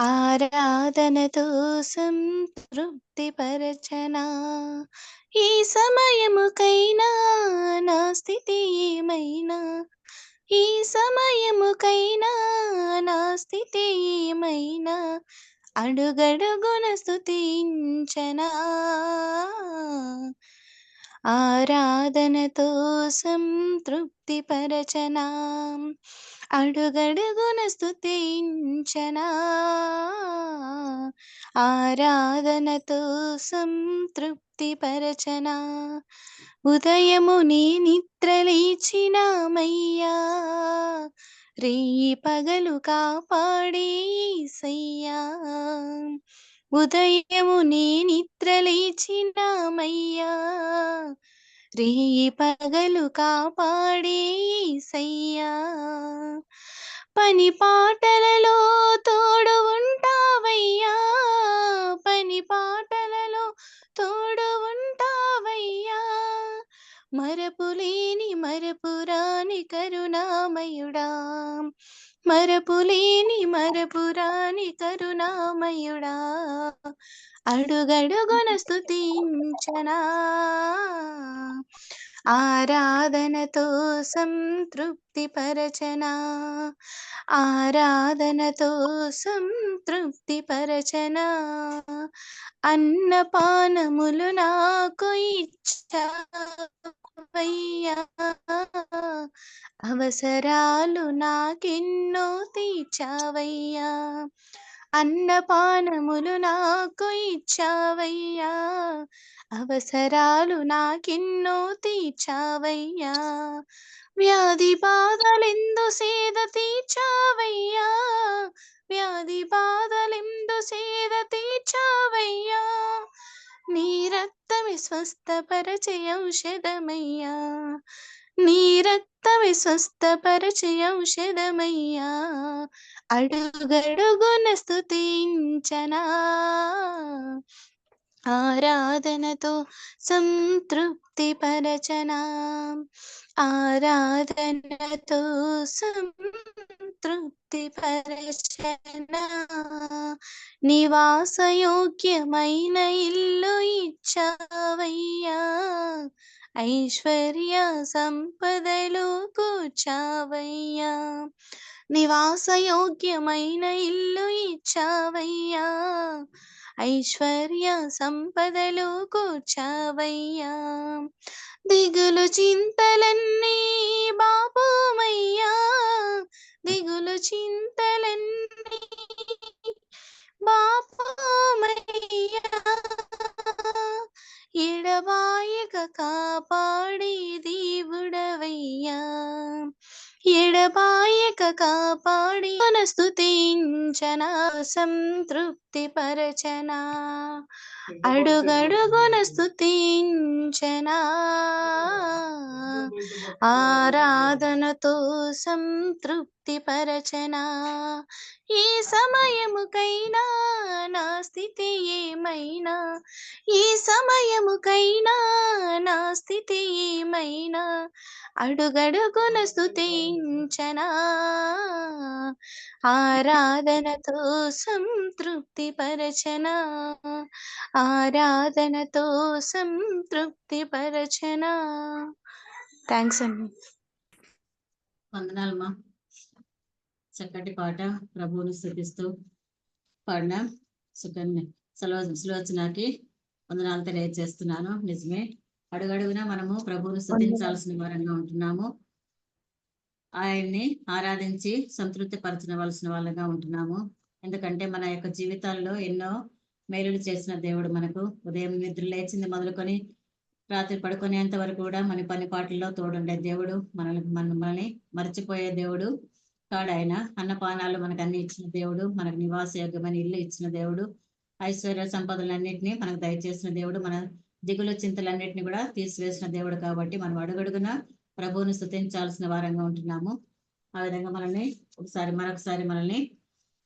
ఆరాధనతో సంతృప్తిపరచనా. ఈ సమయముకైనా నా స్థితి ఏమైనా, ఈ సమయముకైనా నా స్థితి ఏమైనా, అడుగడుగున స్తుతించనా. ఆరాధనతో సంతృప్తిపరచనా. అడుగడుగున స్తుతించనా. ఆరాధనతో సంతృప్తిపరచనా. ఉదయము నీ నిద్రలేచినామయ్యా, రేయి పగలు కాపాడే యేసయ్యా. ఉదయము నీ నిద్రలేచినామయ్యా, రేయి పగలు కాపాడే యేసయ్యా. పని పాటలలో తోడు ఉంటావయ్యా, పని పాటలలో తోడు ఉంటావయ్యా. మరపులేని మరపురాని కరుణామయుడా, మరపులేని మరపురాని కరుణామయుడా. అడుగడుగున స్తుతించనా. ఆరాధనతో సంతృప్తిపరచనా. ఆరాధనతో సంతృప్తిపరచనా. అన్నపానములు నాకు ఇచ్చావయ్యా, అవసరాలు నాకెన్నో తీర్చావయ్యా. అన్నపానములు నాకు ఇచ్చావయ్యా, అవసరాలు నాకెన్నో తీర్చావయ్యా. వ్యాధి బాధలెందు సేద తీర్చావయ్యా, వ్యాధి బాధలెందు సేద తీర్చావయ్యా. నీ రక్తమే స్వస్థపరచే ఔషధమయ్యా, నీ రక్తమే స్వస్థపరచే ఔషధమయ్యా. అడుగడుగున స్తుతించనా. ఆరాధనతో సంతృప్తిపరచనా. ఆరాధనతో సంతృప్తిపరచనా. నివాసయోగ్యమైన ఇల్లు ఇచ్చావయ్యా, ఐశ్వర్య సంపదలు కూర్చావయ్యా. నివాసయోగ్యమైన ఇల్లు ఇచ్చావయ్యా, ఐశ్వర్య సంపదలు కూర్చావయ్యా. దిగులు చింతలన్నీ బాపుమయ్యా, దిగులు చింతలన్నీ బాపుమయ్యా. ఎడబాయక కాపాడే దేవుడవయ్యా, ఎడబాయక కాపాడి స్తుతించనా. సంతృప్తిపరచనా. అడుగడుగున స్తుతించనా. ఆరాధనతో సంతృప్తిపరచనా. ఈ సమయముకైనా నా స్థితి ఏమైనా, ఈ సమయముకైనా నా స్థితి ఏమైనా, అడుగడుగున స్తుతించనా. ఆరాధనతో సంతృప్తిపరచనా. ఆరాధనతో సంతృప్తిపరచనా. థ్యాంక్స్ అండి. వందనాలమ్మా. చక్కటి పాట ప్రభువును స్తుతిస్తూ పాడిన సులోచనకి వందనాలు తెలియజేస్తున్నాను. నిజమే, అడుగడుగునా మనము ప్రభువును స్తుతించాల్సిన వారంగా ఉంటున్నాము. ఆయన్ని ఆరాధించి సంతృప్తి పరచవలసిన వాళ్ళగా ఉంటున్నాము. ఎందుకంటే మన యొక్క జీవితాల్లో ఎన్నో మేలులు చేసిన దేవుడు మనకు. ఉదయం నిద్ర లేచింది మొదలుకొని రాత్రి పడుకునేంత వరకు కూడా మన పని పాటల్లో తోడుండే దేవుడు, మనల్ని మర్చిపోయే దేవుడు కాడు ఆయన. అన్నపానాలు మనకు అన్ని ఇచ్చిన దేవుడు, మనకు నివాసయోగ్యమైన ఇల్లు ఇచ్చిన దేవుడు, ఐశ్వర్య సంపదలన్నింటినీ మనకు దయచేసిన దేవుడు, మన దిగులు చింతలన్నింటినీ కూడా తీసివేసిన దేవుడు. కాబట్టి మనం అడుగడుగున ప్రభువుని స్తుతించాల్సిన వారంగా ఉంటున్నాము. ఆ విధంగా మరొకసారి మనల్ని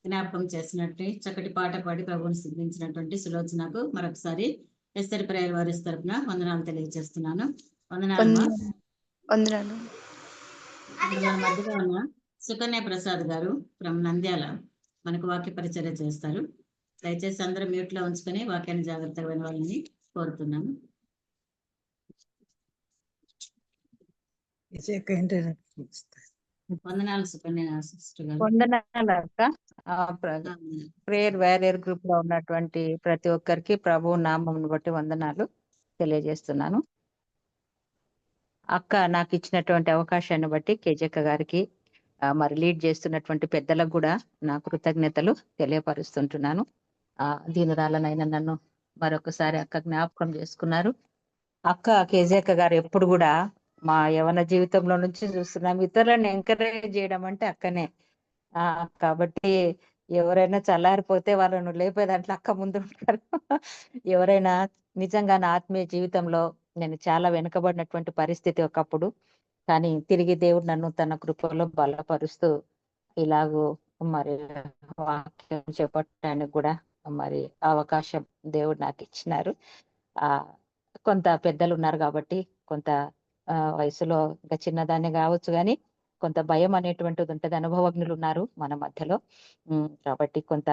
జ్ఞాపకం చేసినట్టు చక్కటి పాట పాడి ప్రభువుని స్తుతించినటువంటి సులోచనకు మరొకసారి ఎస్తరి ప్రేయర్ వారి తరపున వందనాలు తెలియజేస్తున్నాను. వందనాలు. వందనాలు. మన మధ్యలో ఉన్న సుకన్య ప్రసాద్ గారు ఫ్రమ్ నంద్యాల మనకు వాక్య పరిచర్య చేస్తారు. దయచేసి అందరూ మ్యూట్ లో ఉంచుకొని వాక్యాన్ని జాగ్రత్తగా వినవాలని కోరుతున్నాను. వందనాలు సుకన్య సిస్టర్ గారు. వందనాలు అక్క. ప్రేయర్ వారియర్ గ్రూప్ లో ఉన్నటువంటి ప్రతి ఒక్కరికి ప్రభు నామం బట్టి వందనాలు తెలియజేస్తున్నాను. అక్క నాకు ఇచ్చినటువంటి అవకాశాన్ని బట్టి కేజక్క గారికి మరి లీడ్ చేస్తున్నటువంటి పెద్దలకు కూడా నా కృతజ్ఞతలు తెలియపరుస్తుంటున్నాను. దీనురాలనైనా నన్ను మరొకసారి అక్క జ్ఞాపకం చేసుకున్నారు. అక్క కేజక్క గారు ఎప్పుడు కూడా మా యవన జీవితంలో నుంచి చూస్తున్నాం, ఇతరులను ఎంకరేజ్ చేయడం అంటే అక్కనే. కాబట్టి ఎవరైనా చల్లారిపోతే వాళ్ళను లేపే దాంట్లో అక్క ముందు ఉంటారు. ఎవరైనా నిజంగా నా ఆత్మీయ జీవితంలో నేను చాలా వెనుకబడినటువంటి పరిస్థితి ఒకప్పుడు, కానీ తిరిగి దేవుడు నన్ను తన కృపలో బలపరుస్తూ ఇలాగూ మరి వాక్యం చెప్పడానికి కూడా మరి అవకాశం దేవుడు నాకు ఇచ్చినారు. కొంత పెద్దలు ఉన్నారు కాబట్టి, కొంత వయసులో ఇంకా చిన్నదాన్ని కావచ్చు, కానీ కొంత భయం అనేటువంటిది ఉంటుంది. అనుభవజ్ఞులు ఉన్నారు మన మధ్యలో, కాబట్టి కొంత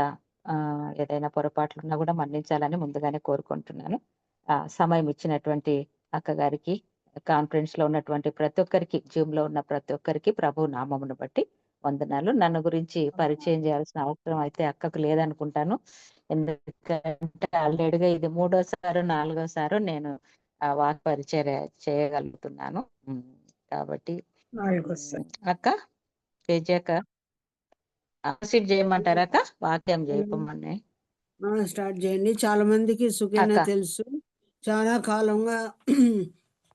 ఏదైనా పొరపాట్లు ఉన్నా కూడా మన్నించాలని ముందుగానే కోరుకుంటున్నాను. సమయం ఇచ్చినటువంటి అక్క గారికి, కాన్ఫరెన్స్ లో ఉన్నటువంటి ప్రతి ఒక్కరికి, జూమ్ లో ఉన్న ప్రతి ఒక్కరికి ప్రభు నామమును బట్టి వందనాలు. నన్ను గురించి పరిచయం చేయాల్సిన అవసరం అయితే అక్కకు లేదనుకుంటాను. ఎందుకంటే ఆల్రెడీగా ఇది 3వసారో 4వసారో నేను వాక్ పరిచర్య చేయగలుగుతున్నాను. కాబట్టి అక్క కేజక్క ప్రొసీడ్ చేయమంటారా అక్క? వాక్యం చేయమని స్టార్ట్ చేయండి. చాలా మందికి సుకన్య తెలుసు. చాలా కాలంగా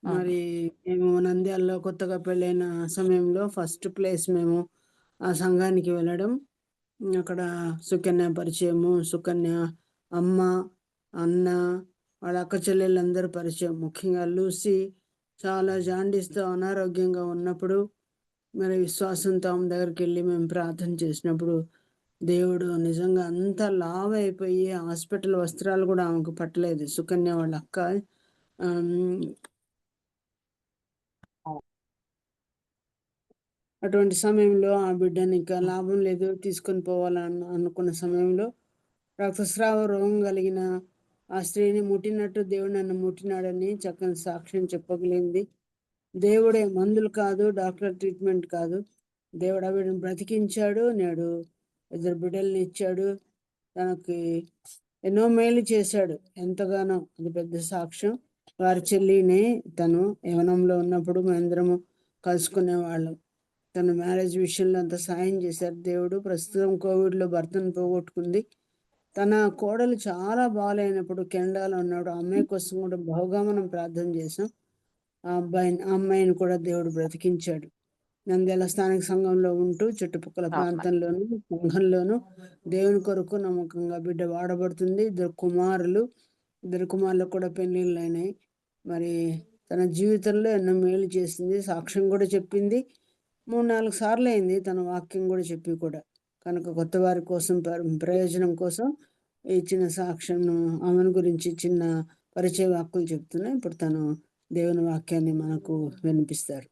మరి మేము నంద్యాలలో కొత్తగా పెళ్ళైన సమయంలో ఫస్ట్ ప్లేస్ మేము ఆ సంఘానికి వెళ్ళడం, అక్కడ సుకన్య పరిచయము, సుకన్య అమ్మ, అన్న, వాళ్ళ అక్క చెల్లెళ్ళందరూ పరిచయం. ముఖ్యంగా లూసీ చాలా జాండీస్తో అనారోగ్యంగా ఉన్నప్పుడు మరి విశ్వాసంతో ఆమె దగ్గరికి వెళ్ళి మేము ప్రార్థన చేసినప్పుడు దేవుడు నిజంగా అంత లావ్ అయిపోయి హాస్పిటల్ వస్త్రాలు కూడా ఆమెకు పట్టలేదు. సుకన్య వాళ్ళ అక్క అటువంటి సమయంలో ఆ బిడ్డని ఇంకా లాభం లేదు తీసుకొని పోవాలని అనుకున్న సమయంలో రక్తస్రావ రోగం కలిగిన ఆ స్త్రీని ముట్టినట్టు దేవుడు నన్ను ముట్టినాడని చక్కని సాక్ష్యం చెప్పగలిగింది. దేవుడే, మందులు కాదు, డాక్టర్ ట్రీట్మెంట్ కాదు, దేవుడు ఆ బిడ్డను బ్రతికించాడు. నేడు 2 బిడ్డల్ని ఇచ్చాడు, తనకి ఎన్నో మేలు చేశాడు. ఎంతగానో అది పెద్ద సాక్ష్యం. వారి చెల్లిని తను యవనంలో ఉన్నప్పుడు మేమందరము కలుసుకునేవాళ్ళం. తన మ్యారేజ్ విషయంలో అంత సాయం చేశారు దేవుడు. ప్రస్తుతం కోవిడ్లో భర్తను పోగొట్టుకుంది. తన కోడలు చాలా బాగాలేనప్పుడు కెనడాలో ఉన్నాడు. ఆ అమ్మాయి కోసం కూడా బహుగా మనం ప్రార్థన చేసాం. ఆ అమ్మాయిని కూడా దేవుడు బ్రతికించాడు. నంద్యాల స్థానిక సంఘంలో ఉంటూ చుట్టుపక్కల ప్రాంతంలోను సంఘంలోను దేవుని కొరకు నమ్మకంగా బిడ్డ వాడబడుతుంది. 2 కుమారులు, 2 కుమారులకు కూడా పెళ్లిళ్ళు అయినాయి. మరి తన జీవితంలో ఎన్నో మేలు చేసింది, సాక్ష్యం కూడా చెప్పింది. 3-4 సార్లు అయింది తన వాక్యం కూడా చెప్పి కూడా. కనుక కొత్త వారి కోసం, ప్రయోజనం కోసం ఈ చిన్న సాక్ష్యం ఆమెను గురించి చిన్న పరిచయ వాక్కులు చెప్తున్నా. ఇప్పుడు తను దేవుని వాక్యాన్ని మనకు వినిపిస్తారు.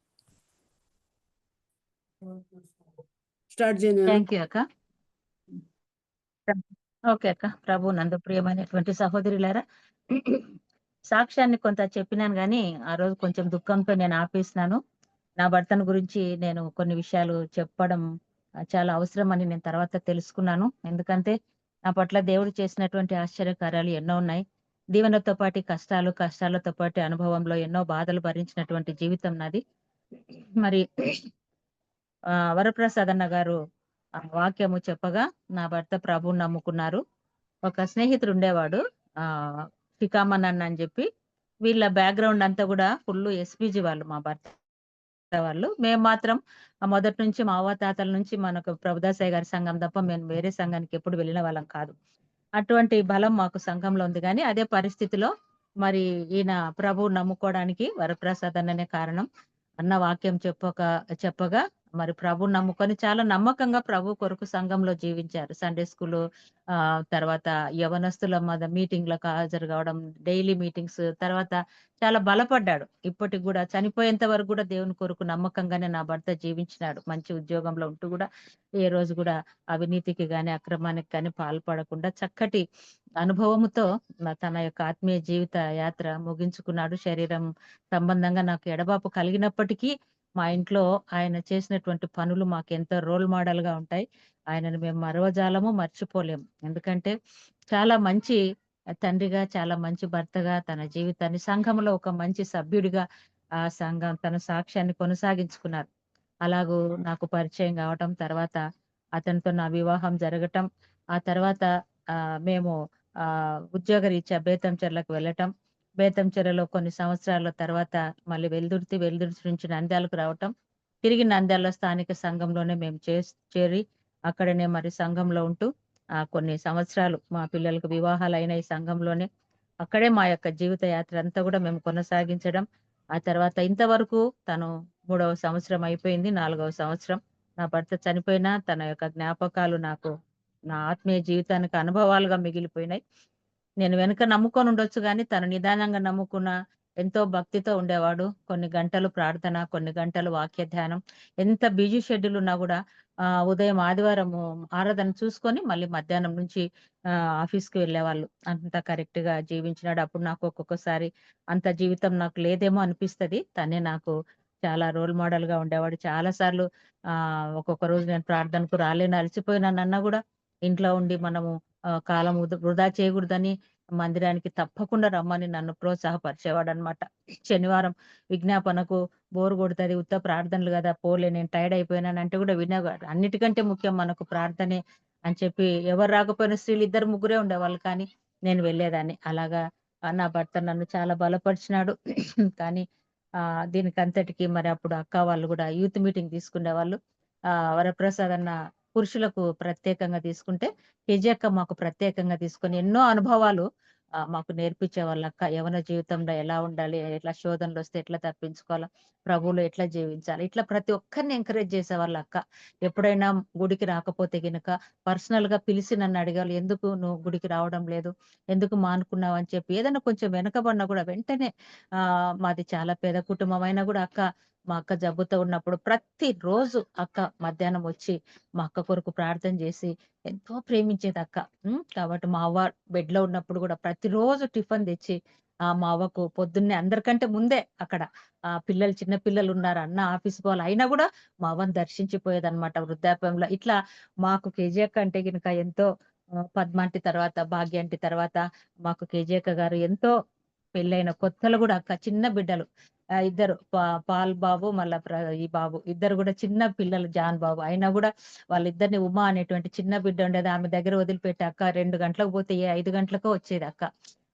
స్టార్ట్ చేయండి. థ్యాంక్ యూ అక్క. ఓకే అక్క. ప్రభు నందు ప్రియమైనటువంటి సహోదరులారా, సాక్ష్యాన్ని కొంత చెప్పినాను కానీ ఆ రోజు కొంచెం దుఃఖంతో నేను ఆపేసినాను. నా భర్తను గురించి నేను కొన్ని విషయాలు చెప్పడం చాలా అవసరం అని నేను తర్వాత తెలుసుకున్నాను. ఎందుకంటే నా పట్ల దేవుడు చేసినటువంటి ఆశ్చర్యకార్యాలు ఎన్నో ఉన్నాయి. దీవెనతో పాటు కష్టాలు, కష్టాలతో పాటు అనుభవంలో ఎన్నో బాధలు భరించినటువంటి జీవితం నాది. మరి వరప్రసాద్ అన్న గారు వాక్యము చెప్పగా నా భర్త ప్రభువుని నమ్ముకున్నారు. ఒక స్నేహితుడు ఉండేవాడు, ఫికామన్ అన్న అని చెప్పి. వీళ్ళ బ్యాక్గ్రౌండ్ అంతా కూడా ఫుల్ ఎస్పీజీ వాళ్ళు, మా భర్త వాళ్ళు. మేము మాత్రం మొదటి నుంచి మా అవ్వతాతల నుంచి మనకు ప్రభుదాసయ్య గారి సంఘం తప్ప మేము వేరే సంఘానికి ఎప్పుడు వెళ్ళిన వాళ్ళం కాదు. అటువంటి బలం మాకు సంఘంలో ఉంది. కానీ అదే పరిస్థితిలో మరి ఈయన ప్రభువు నమ్ముకోవడానికి వరప్రసాద్ అన్ననే కారణం. అన్న వాక్యం చెప్పగా మరి ప్రభు నమ్ముకొని చాలా నమ్మకంగా ప్రభు కొరకు సంఘంలో జీవించారు. సండే స్కూల్ తర్వాత యవనస్తుల మీటింగ్‌లకు హాజరు కావడం, డైలీ మీటింగ్స్, తర్వాత చాలా బలపడ్డాడు. ఇప్పటికి గూడా చనిపోయేంత వరకు గూడా దేవుని కొరకు నమ్మకంగానే నా భర్త జీవించినాడు. మంచి ఉద్యోగంలో ఉంటూ గూడా ఏ రోజు గూడా అవినీతికి గాని, అక్రమానికి గాని పాల్పడకుండా చక్కటి అనుభవముతో తన యొక్క ఆత్మీయ జీవిత యాత్ర ముగించుకున్నాడు. శరీరం సంబంధంగా నాకు ఎడబాపు కలిగినప్పటికీ మా ఇంట్లో ఆయన చేసినటువంటి పనులు మాకెంతో రోల్ మోడల్‌గా ఉంటాయి. ఆయనను మేము మరవజాలము, మర్చిపోలేము. ఎందుకంటే చాలా మంచి తండ్రిగా, చాలా మంచి భర్తగా తన జీవితాన్ని సంఘంలో ఒక మంచి సభ్యుడిగా ఆ సంఘం తన సాక్ష్యాన్ని కొనసాగించుకున్నారు. అలాగూ నాకు పరిచయం కావటం, తర్వాత అతనితో నా వివాహం జరగటం, ఆ తర్వాత మేము ఉద్యోగరీత్యా బేతంచెర్లకు వెళ్ళటం, బేతంచెరలో కొన్ని సంవత్సరాల తర్వాత మళ్ళీ వెల్దుర్తి నుంచి నంద్యాలకు రావటం, తిరిగి నంద్యాలలో స్థానిక సంఘంలోనే మేము చేరి అక్కడనే మరి సంఘంలో ఉంటూ కొన్ని సంవత్సరాలు మా పిల్లలకు వివాహాలైన ఈ సంఘంలోనే అక్కడే మా యొక్క జీవిత యాత్ర అంతా కూడా మేము కొనసాగించడం. ఆ తర్వాత ఇంతవరకు తను 3వ సంవత్సరం అయిపోయింది. 4వ సంవత్సరం నా భర్త చనిపోయినా తన యొక్క జ్ఞాపకాలు నాకు నా ఆత్మీయ జీవితానికి అనుభవాలుగా మిగిలిపోయినాయి. నేను వెనక నమ్ముకొని ఉండొచ్చు గానీ, తను నిదానంగా నమ్ముకున్న ఎంతో భక్తితో ఉండేవాడు. కొన్ని గంటలు ప్రార్థన, కొన్ని గంటలు వాక్య ధ్యానం. ఎంత బిజీ షెడ్యూల్ ఉన్నా గూడా ఉదయం ఆదివారము ఆరాధన చూసుకొని మళ్ళీ మధ్యాహ్నం నుంచి ఆఫీస్‌కి వెళ్ళేవాళ్ళు. అంత కరెక్ట్‌గా జీవించినాడు. అప్పుడు నాకు ఒక్కొక్కసారి అంత జీవితం నాకు లేదేమో అనిపిస్తది. తనే నాకు చాలా రోల్ మోడల్‌గా ఉండేవాడు. చాలా సార్లు ఒక్కొక్క రోజు నేను ప్రార్థనకు రాలేను, అలసిపోయినానన్నా గూడా ఇంట్లో ఉండి మనము కాలం వృధా చేయకూడదని మందిరానికి తప్పకుండా రమ్మని నన్ను ప్రోత్సాహపరిచేవాడనమాట. శనివారం విజ్ఞాపనకు బోర్ కొడతది, ఉత్త ప్రార్థనలు గదా! పోలే నేను టైర్డ్ అయిపోయానంటే గూడా వినేవాడు. అన్నిటికంటే ముఖ్యం మనకు ప్రార్థనే అని చెప్పి ఎవరు రాకపోయినా స్త్రీలు ఇద్దరు ముగ్గురే ఉండేవాళ్ళు, కానీ నేను వెళ్ళేదాన్ని. అలాగా నా భర్త నన్ను చాలా బలపరిచినాడు. కానీ దీనికంతటికి మరి అప్పుడు అక్క వాళ్ళు గూడా యూత్ మీటింగ్ తీసుకునేవాళ్ళు. వరప్రసాద్ అన్న పురుషులకు ప్రత్యేకంగా తీసుకుంటే, కేజీ అక్క మాకు ప్రత్యేకంగా తీసుకొని ఎన్నో అనుభవాలు మాకు నేర్పించేవాళ్ళక్క. యవ్వన జీవితంలో ఎలా ఉండాలి? ఎట్లా శోధనలొస్తే ఎట్లా తప్పించుకోవాలా? ప్రభువులో ఎట్లా జీవించాలి? ఇట్లా ప్రతి ఒక్కరిని ఎంకరేజ్ చేసేవాళ్ళక్క. ఎప్పుడైనా గుడికి రాకపోతే గనక పర్సనల్‌గా పిలిచి నన్ను అడిగారు. "ఎందుకు నువ్వు గుడికి రావడం లేదు? ఎందుకు మానుకున్నావు?" అని చెప్పి ఏదైనా కొంచెం వెనకబడినా గూడా వెంటనే మాది చాలా పేద కుటుంబం అయినా గూడా మా అక్క జబ్బుతో ఉన్నప్పుడు ప్రతిరోజు అక్క మధ్యాహ్నం వచ్చి మా అక్క కొరకు ప్రార్థన చేసి ఎంతో ప్రేమించేదక్క. కాబట్టి మా అవ్వ బెడ్‌లో ఉన్నప్పుడు గూడా ప్రతిరోజు టిఫిన్ తెచ్చి మా అవ్వకు పొద్దున్నే అందరికంటే ముందే అక్కడ చిన్న పిల్లలున్నారు. అన్న ఆఫీస్‌కి పోవాలి. అయినా గూడా మా అవ్వని దర్శించిపోయేదన్నమాట వృద్ధాప్యంలో. ఇట్లా మాకు కేజీ అక్క అంటే గనుక ఎంతో పద్మాంటి తర్వాత, భాగ్యాంటి తర్వాత మాకు కేజీ అక్క గారు ఎంతో పెళ్ళైన కొత్తలో గూడా అక్క చిన్న బిడ్డలు ఇద్దరు పాల్ బాబు, మళ్ళా ఈ బాబు ఇద్దరు గూడా చిన్న పిల్లలు, జాన్ బాబు. అయినా గూడా వాళ్ళిద్దరిని ఉమా అనేటువంటి చిన్న బిడ్డ ఉండేది. ఆమె దగ్గర వదిలిపెట్టి అక్క 2 గంటలకు పోతే 5 గంటలకో వచ్చేదక్క.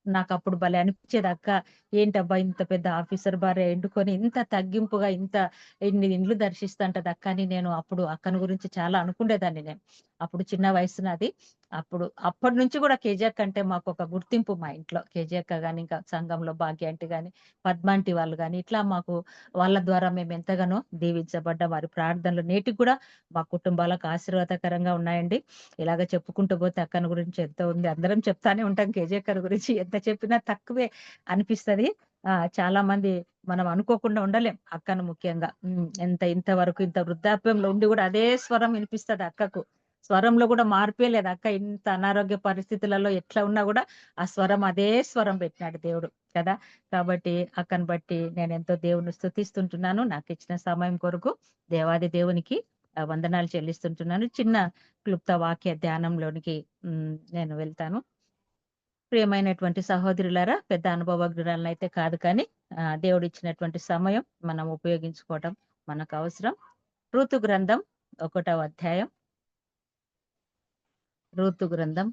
నాకప్పుడు భలే అనిపిచ్చేది. అక్క ఏంటబ్బా ఇంత పెద్ద ఆఫీసర్ భార్య ఎండుకొని ఇంత తగ్గింపుగా ఇన్ని ఇండ్లు దర్శిస్తంటదక్క అని నేను అప్పుడు అక్కని గురించి చాలా అనుకునేదాన్ని నేను. అప్పుడు చిన్న వయసు నాది. అప్పటి నుంచి గూడా కేజీ అక్క అంటే మాకొక గుర్తింపు మా ఇంట్లో. కేజీ అక్క గాని, ఇంకా సంఘంలో భాగ్య ఆంటీ గాని, పద్మాంటి వాళ్ళు గాని, ఇట్లా మాకు వాళ్ళ ద్వారా మేమెంతగానో దీవించబడ్డాం. వారి ప్రార్థనలు నేటికి గూడా మా కుటుంబాలకు ఆశీర్వాదకరంగా ఉన్నాయండి. ఇలాగ చెప్పుకుంటూ పోతే అక్కని గురించి ఎంతో ఉంది. అందరం చెప్తానే ఉంటాం కేజీ అక్కని గురించి. ఎంత చెప్పినా తక్కువే అనిపిస్తది. చాలా మంది మనం అనుకోకుండా ఉండలేం అక్కను ముఖ్యంగా. ఇంతవరకు ఇంత వృద్ధాప్యంలో ఉండి గూడా అదే స్వరం వినిపిస్తది అక్కకు. స్వరంలో గూడా మార్పే లేదు. అక్క ఇంత అనారోగ్య పరిస్థితులలో ఎట్లా ఉన్నా గూడా ఆ స్వరం అదే స్వరం పెట్టినాడు దేవుడు కదా! కాబట్టి అక్కని బట్టి నేనెంతో దేవుడిని స్తుతిస్తుంటున్నాను. నాకిచ్చిన సమయం కొరకు దేవాది దేవునికి వందనాలు చెల్లిస్తుంటున్నాను. చిన్న క్లుప్త వాక్య ధ్యానంలోనికి నేను వెళ్తాను. ప్రియమైనటువంటి సహోదరులారా, పెద్ద అనుభవజ్ఞురాలనైతే కాదు కానీ దేవుడిచ్చినటువంటి సమయం మనం ఉపయోగించుకోవటం మనకు అవసరం. రూతు గ్రంథం 1వ అధ్యాయం. రూతు గ్రంథం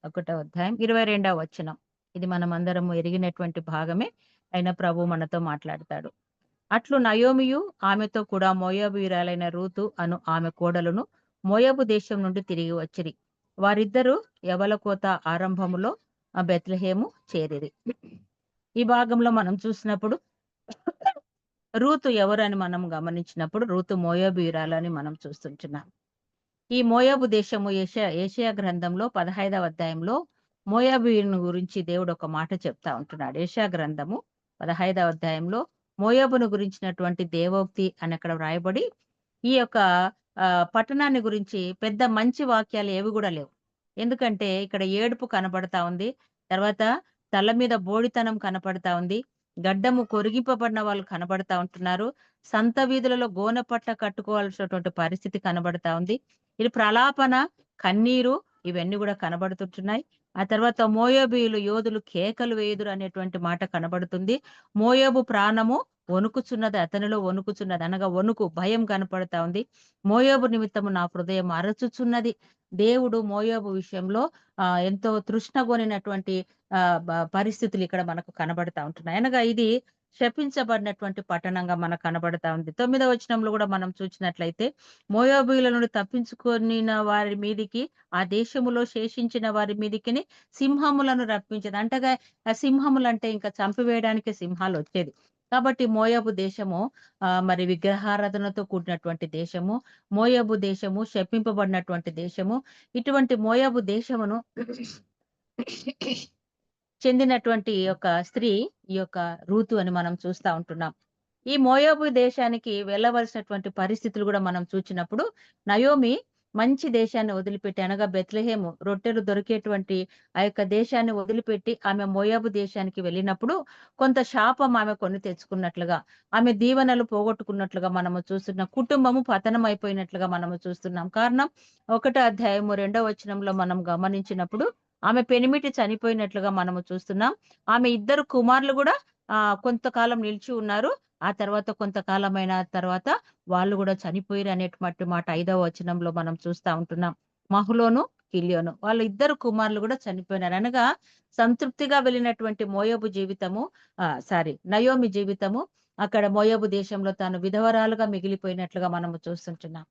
1వ అధ్యాయం 22వ వచనం. ఇది మనమందరము ఎరిగినటువంటి భాగమే. అయినా ప్రభు మనతో మాట్లాడతాడు. అట్లు నయోమియు ఆమెతో కూడా మోయాబీయురాలైన రూతు అను ఆమె కోడలును మోయాబు దేశం నుండి తిరిగి వచ్చిరి. వారిద్దరూ యవలకోత ఆరంభములో బెత్లెహేము చేరిరి. ఈ భాగంలో మనం చూసినప్పుడు రూతు ఎవరు అని మనం గమనించినప్పుడు రూతు మోయాబీయురాలు అని మనం చూస్తుంటున్నాం. ఈ మోయాబు దేశము యెషయా గ్రంథంలో 15వ అధ్యాయంలో మోయాబీయుని గురించి దేవుడు ఒక మాట చెప్తా ఉంటున్నాడు. యెషయా గ్రంథము 15వ అధ్యాయంలో మోయాబును గురించినటువంటి దేవోక్తి అని అక్కడ వ్రాయబడి ఈ యొక్క పట్టణాన్ని గురించి పెద్ద మంచి వాక్యాలు ఏవి కూడా లేవు. ఎందుకంటే ఇక్కడ ఏడుపు కనపడతా ఉంది. తర్వాత తల మీద బోడితనం కనపడతా ఉంది. గడ్డము కొరిగింపబడిన వాళ్ళు కనబడతా ఉంటున్నారు. సంత వీధులలో గోనె పట్ట కట్టుకోవాల్సినటువంటి పరిస్థితి కనబడతా ఉంది. ఇది ప్రలాపన, కన్నీరు ఇవన్నీ కూడా కనబడుతుంటున్నాయి. ఆ తర్వాత మోయాబీయులు యోధులు కేకలు వేయుదురు అనేటువంటి మాట కనబడుతుంది. మోయాబు ప్రాణము వణుకుచున్నది, అతనిలో వణుకుచున్నది అనగా వణుకు, భయం కనపడతా ఉంది. మోయాబు నిమిత్తము నా హృదయం అరచుచున్నది. దేవుడు మోయాబు విషయంలో ఎంతో తృష్ణగొనినటువంటి పరిస్థితులు ఇక్కడ మనకు కనబడతా ఉంటున్నాయి. అనగా ఇది శపించబడినటువంటి పట్టణంగా మనకు కనబడతా ఉంది. 9వ వచనంలో కూడా మనం చూసినట్లయితే మోయాబీయుల నుండి తప్పించుకొనిన వారి మీదికి, ఆ దేశములో శేషించిన వారి మీదికి సింహములను రప్పించేది. అంటగా ఆ సింహములు అంటే ఇంకా చంపివేయడానికి సింహాలు వచ్చేది. కాబట్టి మోయాబు దేశము మరి విగ్రహారాధనతో కూడినటువంటి దేశము. మోయాబు దేశము శపింపబడినటువంటి దేశము. ఇటువంటి మోయాబు దేశమును చెందినటువంటి ఈ యొక్క స్త్రీ ఈ యొక్క రూతు అని మనం చూస్తా ఉంటున్నాం. ఈ మోయాబు దేశానికి వెళ్ళవలసినటువంటి పరిస్థితులు కూడా మనం చూచినప్పుడు నయోమి మంచి దేశాన్ని వదిలిపెట్టి అనగా బెత్లెహేము రొట్టెలు దొరికేటువంటి ఆ యొక్క దేశాన్ని వదిలిపెట్టి ఆమె మోయాబు దేశానికి వెళ్ళినప్పుడు కొంత శాపం ఆమె కొని తెచ్చుకున్నట్లుగా, ఆమె దీవెనలు పోగొట్టుకున్నట్లుగా మనము చూస్తున్నాం. కుటుంబము పతనం అయిపోయినట్లుగా మనము చూస్తున్నాం. కారణం 1వ అధ్యాయము 2వ వచనంలో మనం గమనించినప్పుడు ఆమె పెనిమిటి చనిపోయినట్లుగా మనము చూస్తున్నాం. ఆమె 2 కుమారులు కూడా కొంతకాలం నిలిచి ఉన్నారు. ఆ తర్వాత కొంతకాలమైన తర్వాత వాళ్ళు కూడా చనిపోయారు అనేటువంటి మాట 5వ వచనంలో మనం చూస్తా ఉంటున్నాం. మహులోను, కిల్యోను వాళ్ళ 2 కుమారులు కూడా చనిపోయినారు. అనగా సంతృప్తిగా వెళ్ళినటువంటి మోయాబు జీవితము నయోమి జీవితము అక్కడ మోయాబు దేశంలో తాను విధవరాలుగా మిగిలిపోయినట్లుగా మనము చూస్తుంటున్నాం.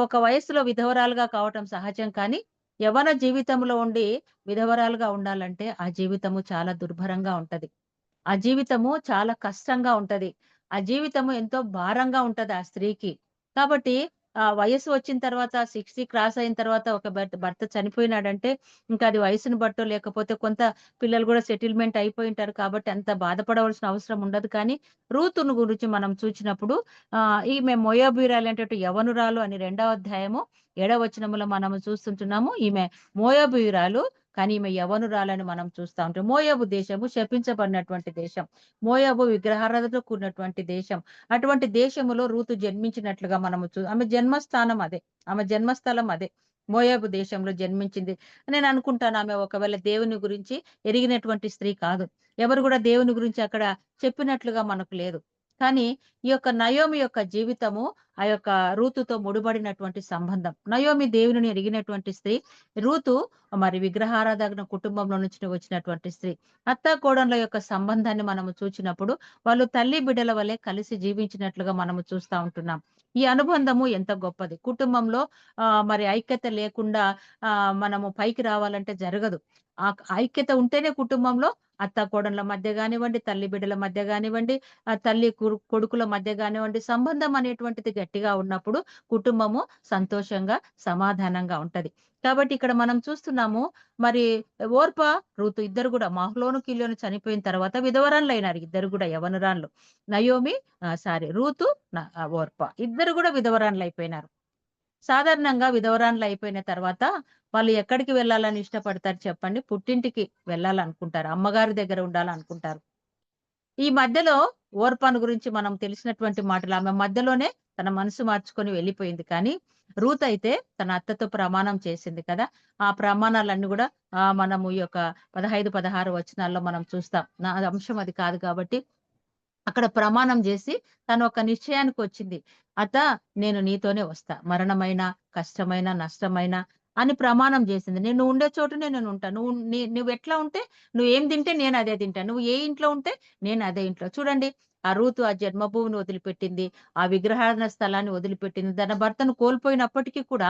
ఒక వయసులో విధవరాలుగా కావటం సహజం, కానీ యవ్వన జీవితంలో ఉండి విధవరాలుగా ఉండాలంటే ఆ జీవితము చాలా దుర్భరంగా ఉంటది. ఆ జీవితము చాలా కష్టంగా ఉంటది. ఆ జీవితము ఎంతో భారంగా ఉంటది ఆ స్త్రీకి. కాబట్టి వయసు వచ్చిన తర్వాత 60 క్రాస్ అయిన తర్వాత ఒక భర్త చనిపోయినాడంటే ఇంకా అది వయసును బట్టో లేకపోతే కొంత పిల్లలు కూడా సెటిల్మెంట్ అయిపోయి ఉంటారు కాబట్టి అంత బాధపడవలసిన అవసరం ఉండదు. కానీ రూతును గురించి మనం చూచినప్పుడు ఈమె మోయాబీయురాలు అనేటువంటి యవనురాలు అని 2వ అధ్యాయము 7వ వచనములో మనము చూస్తుంటున్నాము. ఈమె మోయాబీయురాలు, కానీ ఈమె యవనురాలని మనం చూస్తా ఉంటాం. మోయాబు దేశము శపించబడినటువంటి దేశం. మోయాబు విగ్రహారాధనతో కూడినటువంటి దేశం. అటువంటి దేశములో రూతు జన్మించినట్లుగా మనము ఆమె జన్మస్థానం అదే, ఆమె జన్మస్థలం అదే. మోయాబు దేశంలో జన్మించింది. నేను అనుకుంటాను ఆమె ఒకవేళ దేవుని గురించి ఎరిగినటువంటి స్త్రీ కాదు. ఎవరు కూడా దేవుని గురించి అక్కడ చెప్పినట్లుగా మనకు లేదు. కానీ ఈ యొక్క నయోమి యొక్క జీవితము ఆ యొక్క రూతుతో ముడిపడినటువంటి సంబంధం. నయోమి దేవుని ఎరిగినటువంటి స్త్రీ, రూతు మరి విగ్రహారాధన కుటుంబంలో నుంచి వచ్చినటువంటి స్త్రీ. అత్త కోడళ్ళ యొక్క సంబంధాన్ని మనము చూచినప్పుడు వాళ్ళు తల్లి బిడ్డల వలె కలిసి జీవించినట్లుగా మనము చూస్తా ఉంటున్నాం. ఈ అనుబంధము ఎంత గొప్పది. కుటుంబంలో మరి ఐక్యత లేకుండా మనము పైకి రావాలంటే జరగదు. ఆ ఐక్యత ఉంటేనే కుటుంబంలో అత్త కోడళ్ళ మధ్య కానివ్వండి, తల్లి బిడ్డల మధ్య కానివ్వండి, తల్లి కొడుకుల మధ్య కానివ్వండి, సంబంధం అనేటువంటిది గట్టిగా ఉన్నప్పుడు కుటుంబము సంతోషంగా సమాధానంగా ఉంటది. కాబట్టి ఇక్కడ మనం చూస్తున్నాము మరి ఓర్ప రూతు ఇద్దరు కూడా మహ్లోను కిల్యోను చనిపోయిన తర్వాత విధవరాన్లు అయినారు. ఇద్దరు కూడా యవనురాన్లు. నయోమి రూతు ఓర్ప ఇద్దరు కూడా విధవరాన్లు అయిపోయినారు. సాధారణంగా విధవరాన్లు అయిపోయిన తర్వాత వాళ్ళు ఎక్కడికి వెళ్ళాలని ఇష్టపడతారు చెప్పండి? పుట్టింటికి వెళ్ళాలనుకుంటారు, అమ్మగారి దగ్గర ఉండాలనుకుంటారు. ఈ మధ్యలో ఓర్పాను గురించి మనం తెలిసినటువంటి మాటలు, ఆమె మధ్యలోనే తన మనసు మార్చుకొని వెళ్ళిపోయింది. కానీ రూత్ అయితే తన అత్తతో ప్రమాణం చేసింది కదా. ఆ ప్రమాణాలన్నీ కూడా మనము ఈ యొక్క 15, 16 వచనాల్లో మనం చూస్తాం. నా అంశం అది కాదు కాబట్టి అక్కడ ప్రమాణం చేసి తను ఒక నిశ్చయానికి వచ్చింది. అత్త, నేను నీతోనే వస్తా, మరణమైన, కష్టమైన, నష్టమైన అని ప్రమాణం చేసింది. నేను ఉండే చోటునే నేను ఉంటా. నువ్వు ఎట్లా ఉంటే, నువ్వేం తింటే నేను అదే తింటా. నువ్వు ఏ ఇంట్లో ఉంటే నేను అదే ఇంట్లో. చూడండి, ఆ రూతు ఆ జన్మభూమిని వదిలిపెట్టింది, ఆ విగ్రహారాధన స్థలాన్ని వదిలిపెట్టింది. తన భర్తను కోల్పోయినప్పటికీ కూడా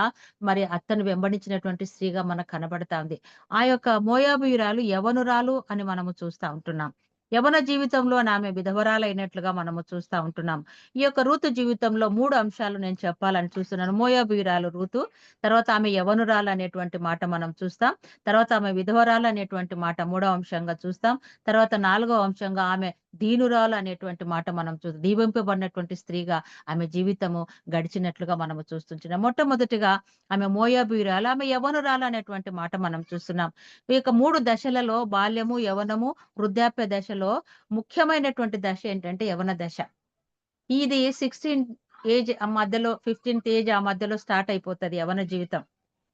మరి అత్తను వెంబడించినటువంటి స్త్రీగా మనకు కనబడతా ఉంది. ఆ యొక్క మోయాబీయురాలు యవనురాలు అని మనము చూస్తా ఉంటున్నాం. యవన జీవితంలో ఆమె విధవరాలైనట్లుగా మనము చూస్తా ఉంటున్నాం. ఈ యొక్క రూతు జీవితంలో 3 అంశాలు నేను చెప్పాలని చూస్తున్నాను. మోయాబీయురాలు రూతు, తర్వాత ఆమె యవనురాలు అనేటువంటి మాట మనం చూస్తాం. తర్వాత ఆమె విధవరాలు అనేటువంటి మాట 3వ అంశంగా చూస్తాం. తర్వాత 4వ అంశంగా ఆమె దీనురాలు అనేటువంటి మాట మనం దీవింపబడినటువంటి స్త్రీగా ఆమె జీవితము గడిచినట్లుగా మనము చూస్తుంటున్నాం. మొట్టమొదటిగా ఆమె మోయాబీయురాలు, ఆమె యవనురాలు అనేటువంటి మాట మనం చూస్తున్నాం. ఈ యొక్క 3 దశలలో బాల్యము, యవనము, వృద్ధాప్య దశలో ముఖ్యమైనటువంటి దశ ఏంటంటే యవన దశ. ఇది 16 ఏజ్ ఆ మధ్యలో, 15th ఏజ్ ఆ మధ్యలో స్టార్ట్ అయిపోతది యవన జీవితం.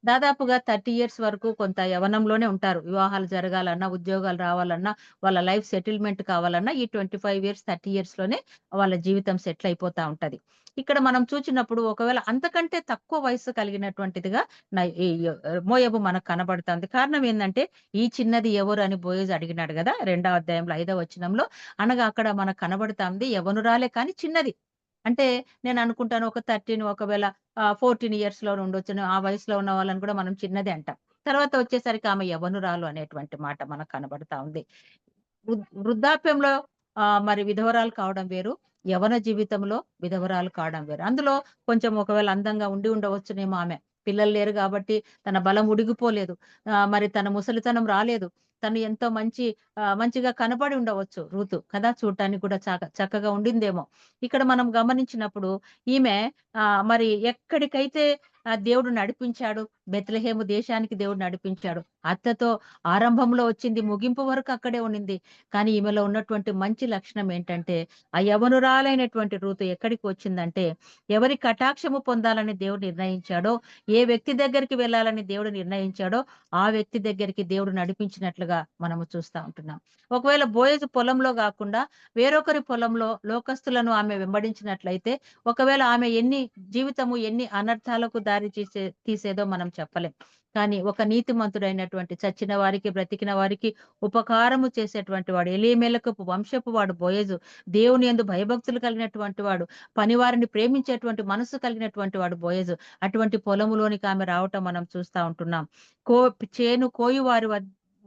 దాదాపుగా 30 ఇయర్స్ వరకు కొంత యవ్వనంలోనే ఉంటారు. వివాహాలు జరగాలన్నా, ఉద్యోగాలు రావాలన్నా, వాళ్ళ లైఫ్ సెటిల్మెంట్ కావాలన్నా ఈ 25 ఇయర్స్, 30 ఇయర్స్ లోనే వాళ్ళ జీవితం సెటిల్ అయిపోతా ఉంటది. ఇక్కడ మనం చూచినప్పుడు ఒకవేళ అంతకంటే తక్కువ వయస్సు కలిగినటువంటిదిగా ఈ మోయాబు మనకు కనబడుతుంది. కారణం ఏందంటే, ఈ చిన్నది ఎవరు అని బోయజు అడిగినాడు గదా! 2వ అధ్యాయంలో 5వ వచనంలో. అనగా అక్కడ మనకు కనబడుతుంది యవ్వనురాలే కానీ చిన్నది. అంటే నేను అనుకుంటాను ఒక 13, ఒకవేళ 14 ఇయర్స్‌లో ఉండొచ్చును. ఆ వయసులో ఉన్న వాళ్ళని కూడా మనం చిన్నదే అంటాం. తర్వాత వచ్చేసరికి ఆమె యవ్వనురాలు అనేటువంటి మాట మనకు కనబడతా ఉంది. వృద్ధాప్యంలో మరి విధవరాలు కావడం వేరు. యవ్వన జీవితంలో విధవరాలు కావడం వేరు. అందులో కొంచెం ఒకవేళ అందంగా ఉండవచ్చునేమో ఆమె. పిల్లలు లేరు కాబట్టి తన బలం ఉడిగిపోలేదు. మరి తన ముసలితనం రాలేదు. తను ఎంతో మంచిగా కనపడి ఉండవచ్చు రూతు కదా! చూడటానికి కూడా చక్కగా ఉండిందేమో. ఇక్కడ మనం గమనించినప్పుడు ఈమె మరి ఎక్కడికైతే దేవుడు నడిపించాడు, బెత్లెహేము దేశానికి దేవుడు నడిపించాడు. అత్తతో ఆరంభంలో వచ్చింది, ముగింపు వరకు అక్కడే ఉండింది. కానీ ఈమెలో ఉన్నటువంటి మంచి లక్షణం ఏంటంటే, ఆ యవనురాలైనటువంటి రూతు ఎక్కడికి వచ్చిందంటే, ఎవరి కటాక్షము పొందాలని దేవుడు నిర్ణయించాడో, ఏ వ్యక్తి దగ్గరికి వెళ్ళాలని దేవుడు నిర్ణయించాడో, ఆ వ్యక్తి దగ్గరికి దేవుడు నడిపించినట్లుగా మనము చూస్తా ఉంటున్నాం. ఒకవేళ బోయజు పొలంలో గాకుండా వేరొకరి పొలంలో లోకస్తులను ఆమె వెంబడించినట్లయితే, ఒకవేళ ఆమె జీవితము ఎన్ని అనర్థాలకు దారి తీసేదో మనం చెప్పలేం. కానీ ఒక నీతిమంతుడైనటువంటి, చచ్చిన వారికి, బ్రతికిన వారికి ఉపకారము చేసేటువంటి వాడు, ఎలీమెలెకు వంశపు వాడు బోయజు. దేవుని యందు భయభక్తులు కలిగినటువంటి వాడు, పనివారిని ప్రేమించేటువంటి మనసు కలిగినటువంటి వాడు బోయజు. అటువంటి పొలములోనికి ఆమె రావటం మనం చూస్తా ఉంటున్నాం. చేను కోయువారి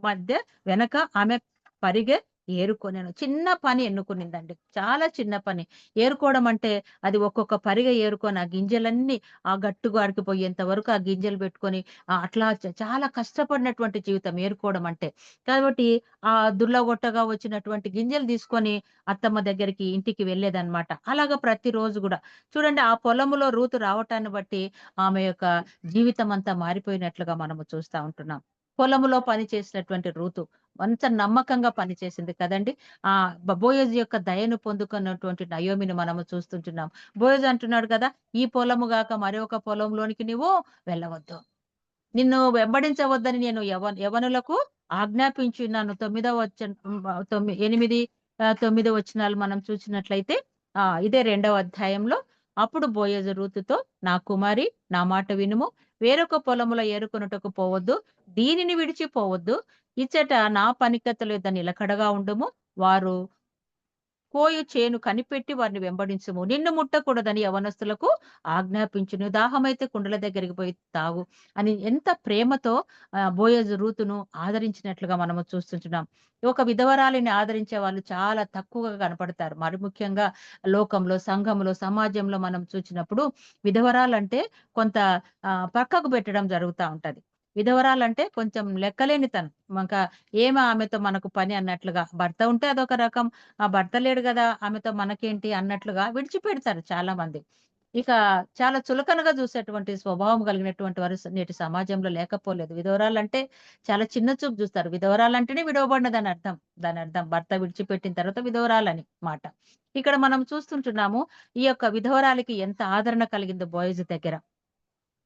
మధ్య వెనక ఆమె పరిగె ఏరుకొనెను. చిన్న పని ఎన్నుకునిందండి. చాలా చిన్న పని. ఏరుకోవడం అంటే అది ఒక్కొక్క పరిగె ఏరుకొని, ఆ గింజలన్నీ ఆ గట్టుగా అరికిపోయేంత వరకు ఆ గింజలు పెట్టుకొని అట్లా చాలా కష్టపడినటువంటి జీవితం ఏరుకోవడం అంటే. కాబట్టి ఆ దుర్లగొట్టగా వచ్చినటువంటి గింజలు తీసుకొని అత్తమ్మ దగ్గరికి ఇంటికి వెళ్ళేదన్నమాట. అలాగా ప్రతిరోజు గూడా. చూడండి, ఆ పొలములో రూతు రావటాన్ని బట్టి ఆమె యొక్క జీవితం అంతా మారిపోయినట్లుగా మనము చూస్తా ఉంటున్నాం. పొలములో పని చేసినటువంటి రూతు అంత నమ్మకంగా పనిచేసింది కదండి. బోయజు యొక్క దయను పొందుకున్నటువంటి నయోమిని మనము చూస్తుంటున్నాం. బోయజు అంటున్నాడు కదా, ఈ పొలము గాక మరి ఒక పొలంలోనికి నువ్వు వెళ్ళవద్దు. నిన్ను వెంబడించవద్దని నేను యవనులకు ఆజ్ఞాపించున్నాను. 8, 9 వచనాలు మనం చూసినట్లయితే ఇదే 2వ అధ్యాయంలో. అప్పుడు బోయజు రూతుతో, నా కుమారి, నా మాట వినుము. వేరొక పొలములో ఏరుకొనుటకు పోవద్దు. దీనిని విడిచిపోవద్దు. ఇచ్చట నా పనికత్తెల యొద్ద నిలకడగా ఉండుము. వారు కోయు చేను కనిపెట్టి వారిని వెంబడించుము. నిన్ను ముట్టకూడదని యవనస్తులకు ఆజ్ఞాపించును. దాహమైతే కుండల దగ్గరికి పోయి తాగు అని ఎంత ప్రేమతో బోయజు రూతును ఆదరించినట్లుగా మనము చూస్తుంటున్నాం. ఒక విధవరాలిని ఆదరించే వాళ్ళు చాలా తక్కువగా కనపడతారు. మరి ముఖ్యంగా లోకంలో, సంఘంలో, సమాజంలో మనం చూసినప్పుడు విధవరాలంటే కొంత పక్కకు పెట్టడం జరుగుతా ఉంటది. విధవరాలంటే కొంచెం లెక్కలేనితనం. ఆమెతో మనకు పని అన్నట్లుగా. భర్త ఉంటే అదొక రకం, ఆ భర్త లేడు గదా! ఆమెతో మనకేంటి అన్నట్లుగా విడిచిపెడతారు చాలా మంది. ఇక చాలా చులకనగా చూసేటువంటి స్వభావం కలిగినటువంటి వారు నేటి సమాజంలో లేకపోలేదు. విధవరాలంటే చాలా చిన్న చూపు చూస్తారు. విధవరాలంటేనే విడవబడినదని అర్థం. దానర్థం భర్త విడిచిపెట్టిన తర్వాత విధవరాలని మాట. ఇక్కడ మనం చూస్తుంటున్నాము, ఈ యొక్క విధవరాలికి ఎంత ఆదరణ కలిగిందో బోయజు దగ్గర.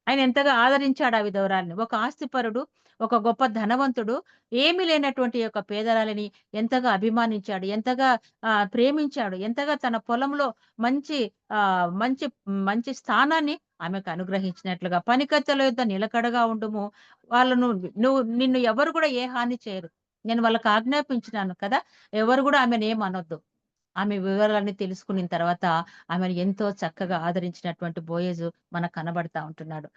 ఆయన ఎంతగా ఆదరించాడు ఆ విధవరాలిని. ఒక ఆస్తిపరుడు, ఒక గొప్ప ధనవంతుడు ఏమీ లేనటువంటి యొక్క పేదరాలిని ఎంతగా అభిమానించాడు, ఎంతగా ప్రేమించాడు, ఎంతగా తన పొలంలో మంచి మంచి మంచి స్థానాన్ని ఆమెకు అనుగ్రహించినట్లుగా. పనికత్తెల యొద్ద నిలకడగా ఉండుము. నిన్ను ఎవరు కూడా ఏ హాని చేయరు. నేను వాళ్ళకి ఆజ్ఞాపించినాను కదా! ఎవరు కూడా ఆమెను ఏమనొద్దు. ఆమె వివరాలన్నీ తెలుసుకున్న తర్వాత ఆమెను ఎంతో చక్కగా ఆదరించినటువంటి బోయేజు మనకు కనబడతా ఉంటున్నాడు.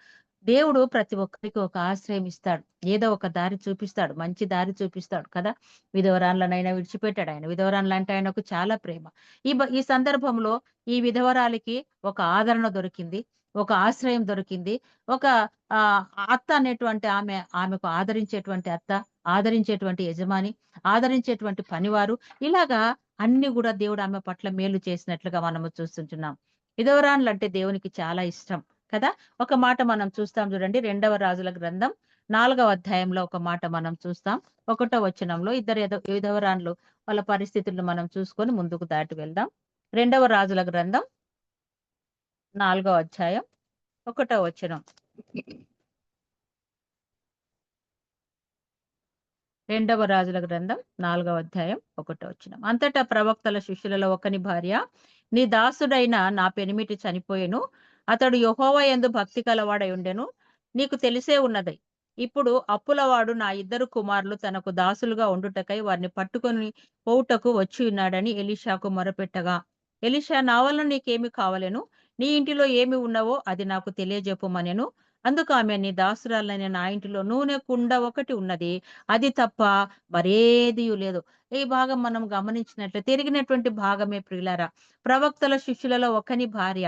దేవుడు ప్రతి ఒక్కరికి ఒక ఆశ్రయం ఇస్తాడు. ఏదో ఒక దారి చూపిస్తాడు. మంచి దారి చూపిస్తాడు కదా! విధవరాళ్ళనైనా విడిచిపెట్టాడు ఆయన. విధవరాళ్ళంటే ఆయనకు చాలా ప్రేమ. ఈ సందర్భంలో ఈ విధవరాలికి ఒక ఆదరణ దొరికింది. ఒక ఆశ్రయం దొరికింది. ఒక అత్త అనేటువంటి ఆమెకు ఆదరించేటువంటి అత్త, ఆదరించేటువంటి యజమాని, ఆదరించేటువంటి పనివారు, ఇలాగా అన్ని గూడా దేవుడు ఆమె పట్ల మేలు చేసినట్లుగా మనము చూస్తుంటున్నాం. విధవరాండ్లంటే దేవునికి చాలా ఇష్టం కదా! ఒక మాట మనం చూస్తాం చూడండి. 2వ రాజుల గ్రంథం 4వ అధ్యాయంలో ఒక మాట మనం చూస్తాం. 1వ వచనంలో ఇద్దరు విధవరాండ్లు వాళ్ళ పరిస్థితులను మనం చూసుకొని ముందుకు దాటి వెళ్దాం. 2వ రాజుల గ్రంథం 4వ అధ్యాయం 1వ వచనం. 2వ రాజుల గ్రంథం 4వ అధ్యాయం 1వ వచనం. అంతటా ప్రవక్తల శిష్యులలో ఒకని భార్య, నీ దాసుడైన నా పెనిమిటి చనిపోయెను. అతడు యెహోవా యందు భక్తి కలవాడై ఉండెను. నీకు తెలిసే ఉన్నది. ఇప్పుడు అప్పులవాడు నా 2 కుమారులు తనకు దాసులుగా ఉండుటకై వారిని పట్టుకొని పోవుటకు వచ్చి ఉన్నాడని ఎలీషాకు మొరపెట్టగా, ఎలీషా, నా వలన నీకేమి కావలెను? నీ ఇంటిలో ఏమి ఉన్నవో అది నాకు తెలియజెప్పుమనెను. అందుకు ఆమె, నీ దాసురాలైన నా ఇంటిలో నూనె కుండ ఒకటి ఉన్నది, అది తప్ప మరేదియు లేదు. ఈ భాగం మనం గమనించినట్లయితే తిరిగినటువంటి భాగమే ప్రియులారా. ప్రవక్తల శిష్యులలో ఒకని భార్య.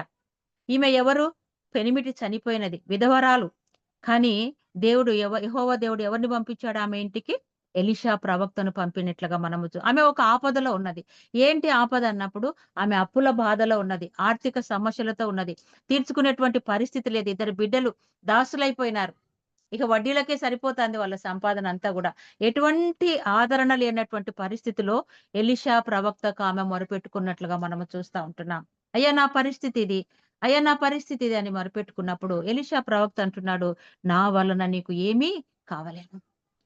ఈమె ఎవరు? పెనిమిటి చనిపోయినది, విధవరాలు. కానీ యెహోవా దేవుడు ఎవరిని పంపించాడు ఆమె ఇంటికి? ఎలీషా ప్రవక్తను పంపినట్లుగా ఆమె ఒక ఆపదలో ఉన్నది. ఏంటి ఆపద అన్నప్పుడు ఆమె అప్పుల బాధలో ఉన్నది. ఆర్థిక సమస్యలతో ఉన్నది. తీర్చుకునేటువంటి పరిస్థితి లేదు. 2 బిడ్డలు దాసులైపోయినారు. ఇక వడ్డీలకే సరిపోతుంది వాళ్ళ సంపాదన అంతా కూడా. ఎటువంటి ఆదరణ లేనటువంటి పరిస్థితిలో ఎలీషా ప్రవక్తకు ఆమె మొరపెట్టుకున్నట్లుగా మనము చూస్తా ఉంటున్నాం. అయ్యా నా పరిస్థితి ఇది, అయ్యా నా పరిస్థితి ఇది అని మొరపెట్టుకున్నప్పుడు ఎలీషా ప్రవక్త అంటున్నాడు, నా వలన నీకు ఏమీ కావలేను.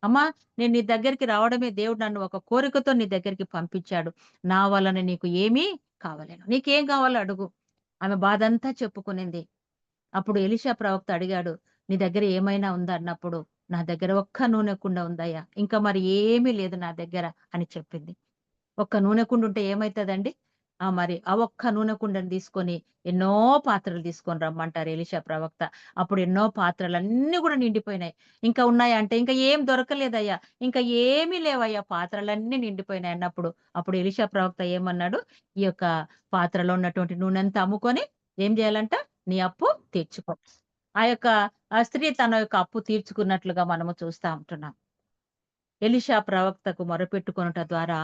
అమ్మా, నేను నీ దగ్గరికి రావడమే, దేవుడు నన్ను ఒక కోరికతో నీ దగ్గరికి పంపించాడు. నా వలన నీకు ఏమీ కావలేను. నీకేం కావాలో అడుగు. ఆమె బాధంతా చెప్పుకునింది. అప్పుడు ఎలీషా ప్రవక్త అడిగాడు, నీ దగ్గర ఏమైనా ఉందా అన్నప్పుడు, నా దగ్గర ఒక్క నూనె కుండ ఉందయ్యా, ఇంకా మరి ఏమీ లేదు నా దగ్గర అని చెప్పింది. ఒక్క నూనె కుండ ఉంటే ఏమైతుందండి? మరి ఆ ఒక్క నూనె కుండను తీసుకొని ఎన్నో పాత్రలు తీసుకొని రమ్మంటారు ఎలీషా ప్రవక్త. అప్పుడు ఎన్నో పాత్రలన్నీ కూడా నిండిపోయినాయి. ఇంకా ఉన్నాయా అంటే, ఇంకా ఏం దొరకలేదయ్యా, ఇంకా ఏమీ లేవయ్యా, పాత్రలన్నీ నిండిపోయినాయి అన్నప్పుడు, అప్పుడు ఎలీషా ప్రవక్త ఏమన్నాడు? ఈ యొక్క పాత్రలో ఉన్నటువంటి నూనెంతా అమ్ముకొని ఏం చేయాలంట? నీ అప్పు తీర్చుకో. ఆ స్త్రీ తన యొక్క అప్పు తీర్చుకున్నట్లుగా మనము చూస్తా ఉంటున్నాం. ఎలీషా ప్రవక్తకు మొరపెట్టుకొనుట ద్వారా,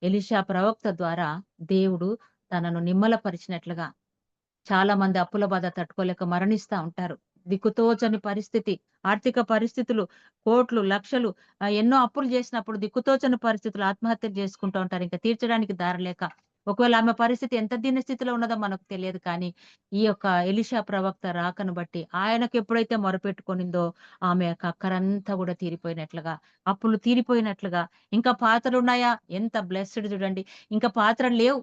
ఎలీషా ప్రవక్త ద్వారా దేవుడు తనను నిమ్మలపరిచినట్లుగా, చాలా మంది అప్పుల బాధ తట్టుకోలేక మరణిస్తా ఉంటారు. దిక్కుతోచని పరిస్థితి, ఆర్థిక పరిస్థితులు, కోట్లు, లక్షలు ఎన్నో అప్పులు చేసినప్పుడు దిక్కుతోచని పరిస్థితులు ఆత్మహత్యలు చేసుకుంటూ ఉంటారు. ఇంకా తీర్చడానికి దారి లేక. ఒకవేళ ఆమె పరిస్థితి ఎంత దీన స్థితిలో ఉన్నదో మనకు తెలియదు. కానీ ఈ యొక్క ఎలీషా ప్రవక్త రాకను బట్టి ఆయనకు ఎప్పుడైతే మొరపెట్టుకొనిందో ఆమె యొక్క అక్కరంతా కూడా తీరిపోయినట్లుగా, అప్పులు తీరిపోయినట్లుగా. ఇంకా పాత్రలున్నాయా? ఎంత బ్లెస్డ్ చూడండి. ఇంకా పాత్రలు లేవు.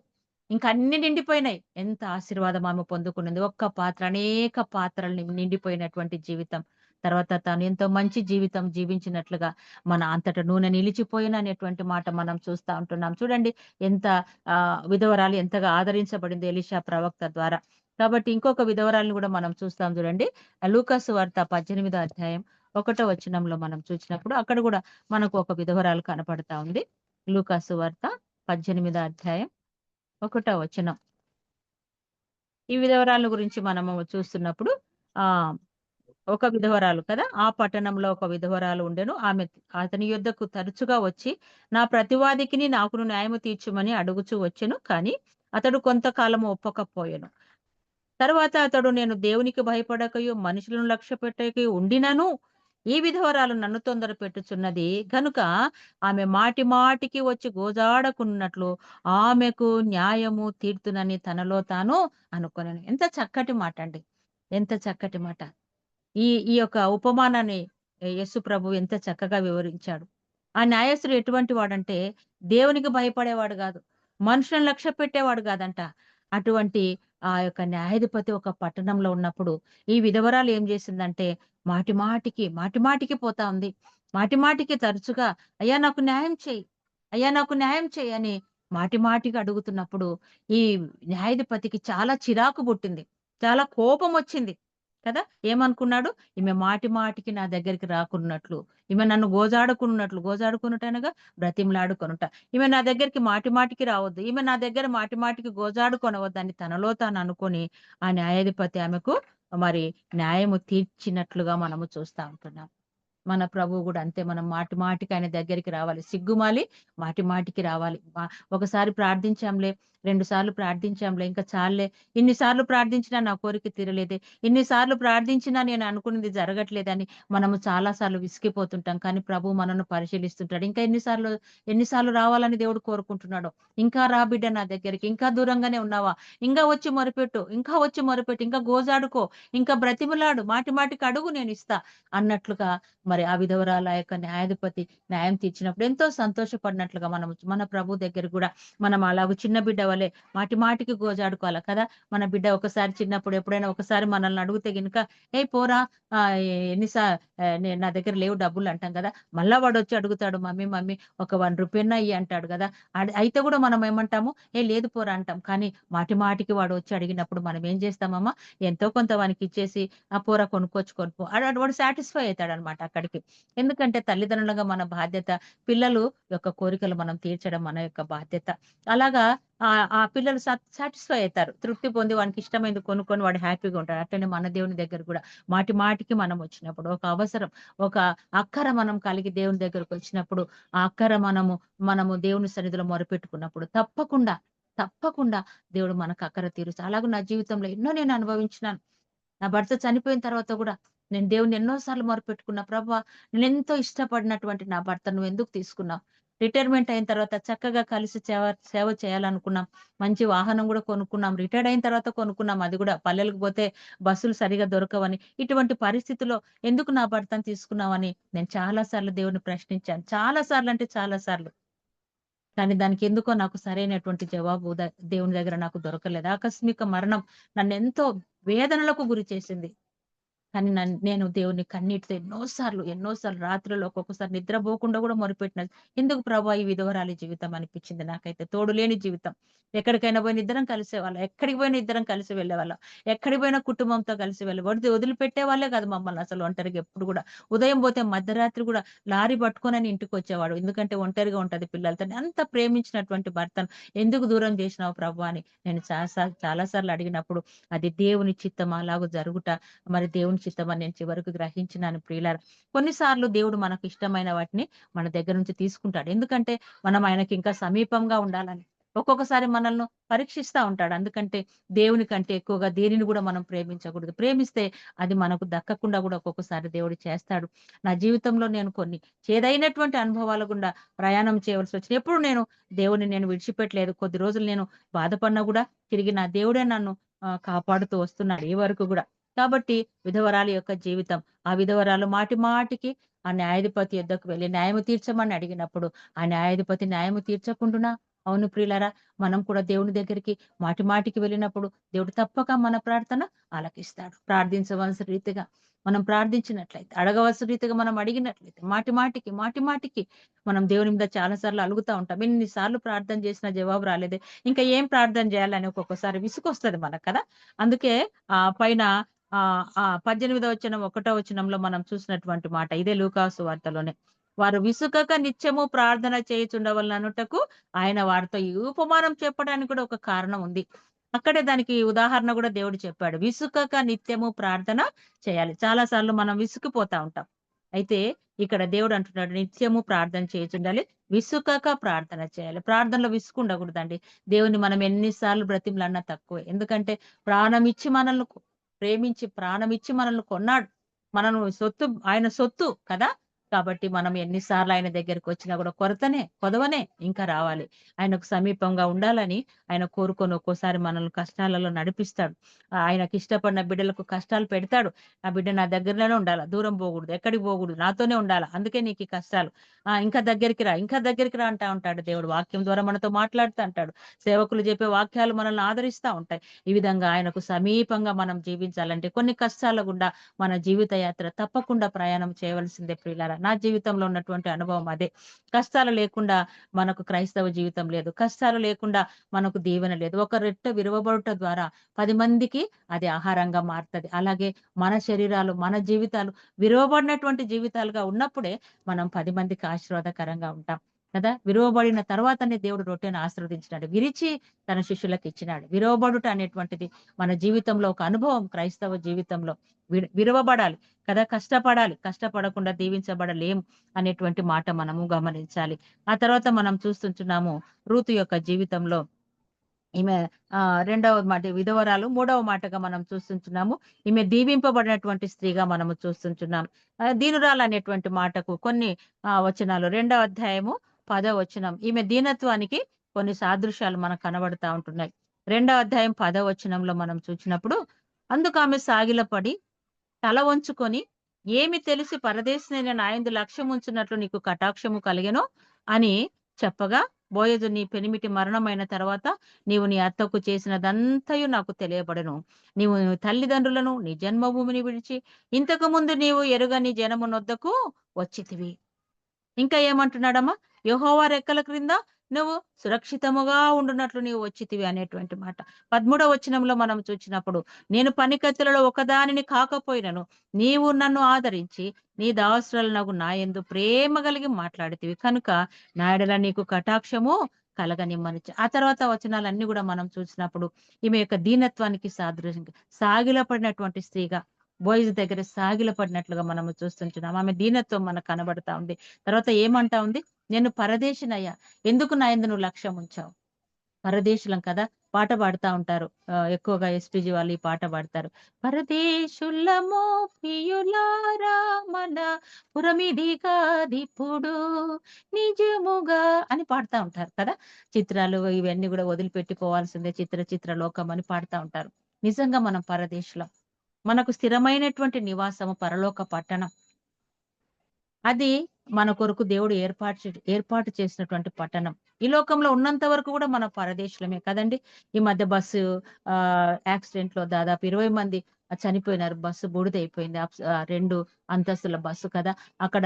ఇంకా అన్ని నిండిపోయినాయి. ఎంత ఆశీర్వాదం ఆమె పొందుకున్నది. ఒక్క పాత్ర, అనేక పాత్రలు నిండిపోయినటువంటి జీవితం. తర్వాత తాను ఎంతో మంచి జీవితం జీవించినట్లుగా, మన అంతట నూనె నిలిచిపోయిన అనేటువంటి మాట మనం చూస్తా ఉంటున్నాం. చూడండి ఎంత విధవరాలు ఎంతగా ఆదరించబడింది ఎలీషా ప్రవక్త ద్వారా. కాబట్టి ఇంకొక విధవరాలను కూడా మనం చూస్తాం చూడండి. లూకాసు వార్త 18వ అధ్యాయం 1వ వచనంలో మనం చూసినప్పుడు అక్కడ కూడా మనకు ఒక విధవరాలు కనపడతా ఉంది. లూకాసు వార్త 18వ అధ్యాయం 1వ వచనం. ఈ విధవరాల గురించి మనము చూస్తున్నప్పుడు ఒక విధవరాలు కదా, ఆ పట్టణంలో ఒక విధవరాలు ఉండెను. ఆమె అతని యొద్దకు తరచుగా వచ్చి, నా ప్రతివాదికిని నాకును న్యాయము తీర్చుమని అడుగుచూ వచ్చెను. కానీ అతడు కొంతకాలము ఒప్పకపోయెను. తర్వాత అతడు, నేను దేవునికి భయపడకయు మనుషులను లక్ష్య పెట్టకయు ఉండినను ఈ విధవరాలు నన్ను తొందర పెట్టుచున్నది గనుక ఆమె మాటి మాటికి వచ్చి గోజాడకున్నట్లు ఆమెకు న్యాయము తీర్తునని తనలో తాను అనుకొనెను. ఎంత చక్కటి మాట అండి, ఎంత చక్కటి మాట. ఈ ఈ యొక్క ఉపమానాన్ని యేసు ప్రభు ఎంత చక్కగా వివరించాడు. ఆ న్యాయస్తుడు ఎటువంటి వాడంటే, దేవునికి భయపడేవాడు కాదు, మనుషులను లక్ష్య పెట్టేవాడు కాదంట. అటువంటి ఆ యొక్క న్యాయాధిపతి ఒక పట్టణంలో ఉన్నప్పుడు ఈ విధవరాలు ఏం చేసిందంటే, మాటి మాటికి పోతా ఉంది. మాటి మాటికి తరచుగా, అయ్యా నాకు న్యాయం చేయి, అయ్యా నాకు న్యాయం చేయి అని మాటి మాటికి అడుగుతున్నప్పుడు ఈ న్యాయాధిపతికి చాలా చిరాకు పుట్టింది. చాలా కోపం వచ్చింది కదా! ఏమనుకున్నాడు? ఈమె మాటి మాటికి నా దగ్గరికి రాకున్నట్లు, ఈమె నన్ను గోజాడుకునుటనగా బ్రతిమలాడుకొనుట. ఈమె నా దగ్గరికి మాటి మాటికి రావద్దు. ఈమె నా దగ్గర మాటి మాటికి గోజాడుకొనవద్దని తనలో తాను అనుకోని, ఆ న్యాయాధిపతి ఆమెకు మరి న్యాయము తీర్చినట్లుగా మనము చూస్తా ఉంటున్నాం. మన ప్రభువు కూడా అంతే. మనం మాటి మాటికి ఆయన దగ్గరికి రావాలి. సిగ్గుమాలి మాటి మాటికి రావాలి. ఒకసారి ప్రార్థించాంలే, 2 సార్లు ప్రార్థించాంలే, ఇంకా చాలులే. ఇన్ని సార్లు ప్రార్థించినా నా కోరిక తీరలేదే, ఇన్ని సార్లు ప్రార్థించినా నేను అనుకున్నది జరగట్లేదని మనము చాలా సార్లు విసిగిపోతుంటాం. కానీ ప్రభువు మనల్ని పరిశీలిస్తుంటాడు. ఇంకా ఎన్ని సార్లు రావాలని దేవుడు కోరుకుంటున్నాడో. ఇంకా రా బిడ్డ నా దగ్గరికి, ఇంకా దూరంగానే ఉన్నావా? ఇంకా వచ్చి మొరపెట్టు, ఇంకా వచ్చి మొరపెట్టు, ఇంకా గోజాడుకో, ఇంకా బ్రతిమలాడు, మాటి మాటికి అడుగు, నేను ఇస్తా అన్నట్లుగా మరి ఆ విధవరాల యొక్క న్యాయాధిపతి న్యాయం తీర్చినప్పుడు ఎంతో సంతోషపడినట్లుగా మన ప్రభు దగ్గర కూడా మనం అలాగ చిన్న బిడ్డ వలె మాటి మాటికి గోజాడుకోవాలి కదా. మన బిడ్డ ఒకసారి చిన్నప్పుడు ఎప్పుడైనా ఒకసారి మనల్ని అడిగితే గనుక, ఏ పోరా, నా దగ్గర లేవు డబ్బులు అంటాం కదా. మళ్ళా వాడు వచ్చి అడుగుతాడు, మమ్మీ మమ్మీ ఒక 1 రూపాయన్నా ఇయ్యి అంటాడు కదా. అయితే కూడా మనం ఏమంటాము, ఏ లేదు పోరా అంటాం. కానీ మాటి మాటికి వాడు వచ్చి అడిగినప్పుడు మనం ఏం చేస్తామమ్మా, ఎంతో కొంత వానికి ఇచ్చేసి ఆ పోరా కొనుక్కో వాడు సాటిస్ఫై అవుతాడనమాట అక్కడికి. ఎందుకంటే తల్లిదండ్రులుగా మన బాధ్యత పిల్లలు యొక్క కోరికలు మనం తీర్చడం మన యొక్క బాధ్యత. అలాగా ఆ పిల్లలు సాటిస్ఫై అవుతారు, తృప్తి పొంది వానికి ఇష్టమైనది కొనుక్కొని వాడు హ్యాపీగా ఉంటాడు. అట్లనే మన దేవుని దగ్గర కూడా మాటి మాటికి మనం వచ్చినప్పుడు, ఒక అవసరం, ఒక అక్కర మనం కలిగి దేవుని దగ్గరకు వచ్చినప్పుడు, ఆ అక్కర మనము దేవుని సన్నిధిలో మొరపెట్టుకున్నప్పుడు తప్పకుండా దేవుడు మనకు అక్కర తీరుస్తాడు. అలాగే నా జీవితంలో ఎన్నో నేను అనుభవించినాను. నా భర్త చనిపోయిన తర్వాత కూడా నేను దేవుని ఎన్నో సార్లు మొరపెట్టుకున్నా, ప్రభువా నేనెంతో ఇష్టపడినటువంటి నా భర్త నువ్వెందుకు తీసుకున్నావు? రిటైర్మెంట్ అయిన తర్వాత చక్కగా కలిసి సేవ చేయాలనుకున్నాం. మంచి వాహనం కూడా కొనుక్కున్నాం. రిటైర్డ్ అయిన తర్వాత కొనుక్కున్నాం. అది కూడా పల్లెలకు పోతే బస్సులు సరిగా దొరకవని. ఇటువంటి పరిస్థితిలో ఎందుకు నా భర్తను తీసుకున్నావని నేను చాలా సార్లు దేవుని ప్రశ్నించాను. చాలా సార్లు అంటే చాలా సార్లు. కానీ దానికి ఎందుకో నాకు సరైనటువంటి జవాబు దేవుని దగ్గర నాకు దొరకలేదు. ఆకస్మిక మరణం నన్నెంతో వేదనలకు గురి చేసింది. కానీ నేను దేవుని కన్నీటితో ఎన్నోసార్లు రాత్రుల్లో ఒక్కొక్కసారి నిద్రపోకుండా కూడా మొరుపెట్టినది. ఎందుకు ప్రభా ఈ విధవరాలి జీవితం అనిపించింది నాకైతే. తోడు లేని జీవితం. ఎక్కడికైనా పోయిన ఇద్దరం కలిసేవాళ్ళం. ఎక్కడికి పోయినా ఇద్దరం కలిసి వెళ్ళేవాళ్ళం. ఎక్కడికి పోయినా కుటుంబంతో కలిసి వదిలిపెట్టే వాళ్ళే కాదు మమ్మల్ని అసలు ఒంటరిగా ఎప్పుడు కూడా. ఉదయం పోతే మధ్యరాత్రి కూడా లారీ పట్టుకొని ఇంటికి వచ్చేవాడు. ఎందుకంటే ఒంటరిగా ఉంటది పిల్లలతో. అంత ప్రేమించినటువంటి భర్తను ఎందుకు దూరం చేసినావు ప్రభు అని నేను చాలా సార్లు అడిగినప్పుడు, అది దేవుని చిత్తం, అలాగూ జరుగుట మరి దేవుని చిత్తం అని నేను చివరకు గ్రహించినాను ప్రియులారా. కొన్నిసార్లు దేవుడు మనకు ఇష్టమైన వాటిని మన దగ్గర నుంచి తీసుకుంటాడు. ఎందుకంటే మనం ఆయనకి ఇంకా సమీపంగా ఉండాలని. ఒక్కొక్కసారి మనల్ని పరీక్షిస్తా ఉంటాడు. అందుకంటే దేవుని కంటే ఎక్కువగా దేనిని కూడా మనం ప్రేమించకూడదు. ప్రేమిస్తే అది మనకు దక్కకుండా కూడా ఒక్కొక్కసారి దేవుడు చేస్తాడు. నా జీవితంలో నేను కొన్ని చేదైనటువంటి అనుభవాల గుండా ప్రయాణం చేయవలసి వచ్చింది. ఎప్పుడు దేవుని విడిచిపెట్టలేదు. కొద్ది రోజులు నేను బాధపడినా కూడా తిరిగి నా దేవుడే నన్ను కాపాడుతూ వస్తున్నాడు ఈ వరకు కూడా. కాబట్టి విధవరాలి యొక్క జీవితం, ఆ విధవరాలు మాటి మాటికి ఆ న్యాయాధిపతి యొద్దకు వెళ్లి న్యాయము తీర్చమని అడిగినప్పుడు, ఆ న్యాయాధిపతి న్యాయము తీర్చకుండునా? అవును ప్రియులారా, మనం కూడా దేవుని దగ్గరికి మాటి మాటికి వెళ్ళినప్పుడు దేవుడు తప్పక మన ప్రార్థన ఆలకిస్తాడు. ప్రార్థించవలసిన రీతిగా మనం ప్రార్థించినట్లయితే, అడగవలసిన రీతిగా మనం అడిగినట్లయితే, మాటి మాటికి మనం దేవుని మీద చాలా సార్లు అలుగుతా ఉంటాం. ఎన్నిసార్లు ప్రార్థన చేసినా జవాబు రాలేదే, ఇంకా ఏం ప్రార్థన చేయాలని ఒక్కొక్కసారి విసుగొస్తది మనకు కదా. అందుకే పైన 18వ వచనం 1వ వచనంలో మనం చూసినటువంటి మాట ఇదే లూకాసు వార్తలోనే. వారు విసుకక నిత్యము ప్రార్థన చేయుచుండవలననుటకు ఆయన వారితో ఈ ఉపమానం చెప్పడానికి కూడా ఒక కారణం ఉంది. అక్కడే దానికి ఉదాహరణ కూడా దేవుడు చెప్పాడు. విసుకక నిత్యము ప్రార్థన చేయాలి. చాలా సార్లు మనం విసుకుపోతా ఉంటాం. అయితే ఇక్కడ దేవుడు అంటున్నాడు, నిత్యము ప్రార్థన చేయుచుండాలి, విసుకక ప్రార్థన చేయాలి. ప్రార్థనలో విసుగు ఉండకూడదండి. దేవుని మనం ఎన్నిసార్లు బ్రతిమలన్నా తక్కువే. ఎందుకంటే ప్రాణమిచ్చి మనల్ని ప్రేమించి ప్రాణమిచ్చి మనల్ని కొన్నాడు. మనను ఆయన సొత్తు కదా. కాబట్టి మనం ఎన్నిసార్లు ఆయన దగ్గరికి వచ్చినా కూడా కొదవనే ఇంకా రావాలి. ఆయనకు సమీపంగా ఉండాలని ఆయన కోరుకొని ఒక్కోసారి మనల్ని కష్టాలలో నడిపిస్తాడు. ఆయనకి ఇష్టపడిన బిడ్డలకు కష్టాలు పెడతాడు. ఆ బిడ్డ నా దగ్గరలోనే ఉండాలా, దూరం పోకూడదు, ఎక్కడికి పోకూడదు, నాతోనే ఉండాలా, అందుకే నీకు ఈ కష్టాలు, ఇంకా దగ్గరికి రా అంటా ఉంటాడు దేవుడు. వాక్యం ద్వారా మనతో మాట్లాడుతూ అంటాడు. సేవకులు చెప్పే వాక్యాలు మనల్ని ఆదరిస్తా ఉంటాయి. ఈ విధంగా ఆయనకు సమీపంగా మనం జీవించాలంటే కొన్ని కష్టాల గుండా మన జీవిత యాత్ర తప్పకుండా ప్రయాణం చేయవలసిందే ప్రియులారా. నా జీవితంలో ఉన్నటువంటి అనుభవం అదే. కష్టాలు లేకుండా మనకు క్రైస్తవ జీవితం లేదు. కష్టాలు లేకుండా మనకు దీవెన లేదు. ఒక రెట్ట విరవబడుట ద్వారా 10 మందికి అది ఆహారంగా మారుతది. అలాగే మన శరీరాలు, మన జీవితాలు విరవబడినటువంటి జీవితాలుగా ఉన్నప్పుడే మనం 10 మందికి ఆశీర్వాదకరంగా ఉంటాం కదా. విరవబడిన తర్వాతనే దేవుడు రొట్టెను ఆశీర్వదించినాడు, విరిచి తన శిష్యులకు ఇచ్చినాడు. విరవబడుట అనేటువంటిది మన జీవితంలో ఒక అనుభవం. క్రైస్తవ జీవితంలో విరవబడాలి కదా, కష్టపడాలి. కష్టపడకుండా దీవించబడలేం అనేటువంటి మాట మనము గమనించాలి. ఆ తర్వాత మనం చూస్తుంటున్నాము రూతు యొక్క జీవితంలో ఈమె రెండవ మాట విధవరాలు, మూడవ మాటగా మనం చూస్తుంటున్నాము ఈమె దీవింపబడినటువంటి స్త్రీగా మనము చూస్తుంటున్నాం. దీనురాలు అనేటువంటి మాటకు కొన్ని వచనాలు 2వ అధ్యాయము 10వ వచనం, ఈమె దీనత్వానికి కొన్ని సాదృశ్యాలు మనకు కనబడతా ఉంటున్నాయి. 2వ అధ్యాయం 10వ వచనంలో మనం చూసినప్పుడు, అందుకు ఆమె సాగిలపడి తల వంచుకొని, ఏమి తెలిసి పరదేశినైన నాయందు లక్ష్యం ఉంచున్నట్లు నీకు కటాక్షము కలిగెను అని చెప్పగా, బోయజు నీ పెనిమిటి మరణమైన తర్వాత నీవు నీ అత్తకు చేసినదంతయు నాకు తెలియబడను. నీవు తల్లిదండ్రులను నీ జన్మభూమిని విడిచి ఇంతకు ముందు నీవు ఎరుగని జనమునొద్దకు వచ్చితివి. ఇంకా ఏమంటున్నాడమ్మా, యెహోవా రెక్కల క్రింద నువ్వు సురక్షితముగా ఉండునట్లు నీవు వచ్చితివి అనేటువంటి మాట. 13వ వచనంలో మనం చూసినప్పుడు, నేను పనికత్తులలో ఒకదానిని కాకపోయినను నీవు నన్ను ఆదరించి నీ దాసురాలనగు నా యందు ప్రేమ కలిగి మాట్లాడితివి కనుక నా యెడల నీకు కటాక్షము కలగనిమ్మని. ఆ తర్వాత వచనాలన్నీ కూడా మనం చూసినప్పుడు ఈమె యొక్క దీనత్వానికి సాదృశ్యంగా సాగిలపడినటువంటి స్త్రీగా, బోయజు దగ్గర సాగిలపడినట్లుగా మనము చూస్తుంటున్నాం. ఆమె దీనత్వం మనకు కనబడతా ఉంది. తర్వాత ఏమంటా ఉంది, నేను పరదేశినయ్యా, ఎందుకు నా యందు నువ్వు లక్ష్యం ఉంచావు. పరదేశులం కదా, పాట పాడుతా ఉంటారు. ఎక్కువగా ఎస్పీజీ వాళ్ళు ఈ పాట పాడతారు. పరదేశులమో ప్రియులారా మన పురమిది కాదిప్పుడు నిజముగా అని పాడుతా ఉంటారు కదా. చిత్రాలు ఇవన్నీ కూడా వదిలిపెట్టి పోవాల్సిందే, చిత్ర లోకం అని పాడుతా ఉంటారు. నిజంగా మనం పరదేశులం. మనకు స్థిరమైనటువంటి నివాసము పరలోక పట్టణం. అది మన కొరకు దేవుడు ఏర్పాటు చేసినటువంటి పట్టణం. ఈ లోకంలో ఉన్నంత వరకు కూడా మన పరదేశులమే కదండి. ఈ మధ్య బస్సు యాక్సిడెంట్ లో దాదాపు 20 మంది చనిపోయినారు. బస్సు బూడిదైపోయింది. 2 అంతస్తుల బస్సు కదా. అక్కడ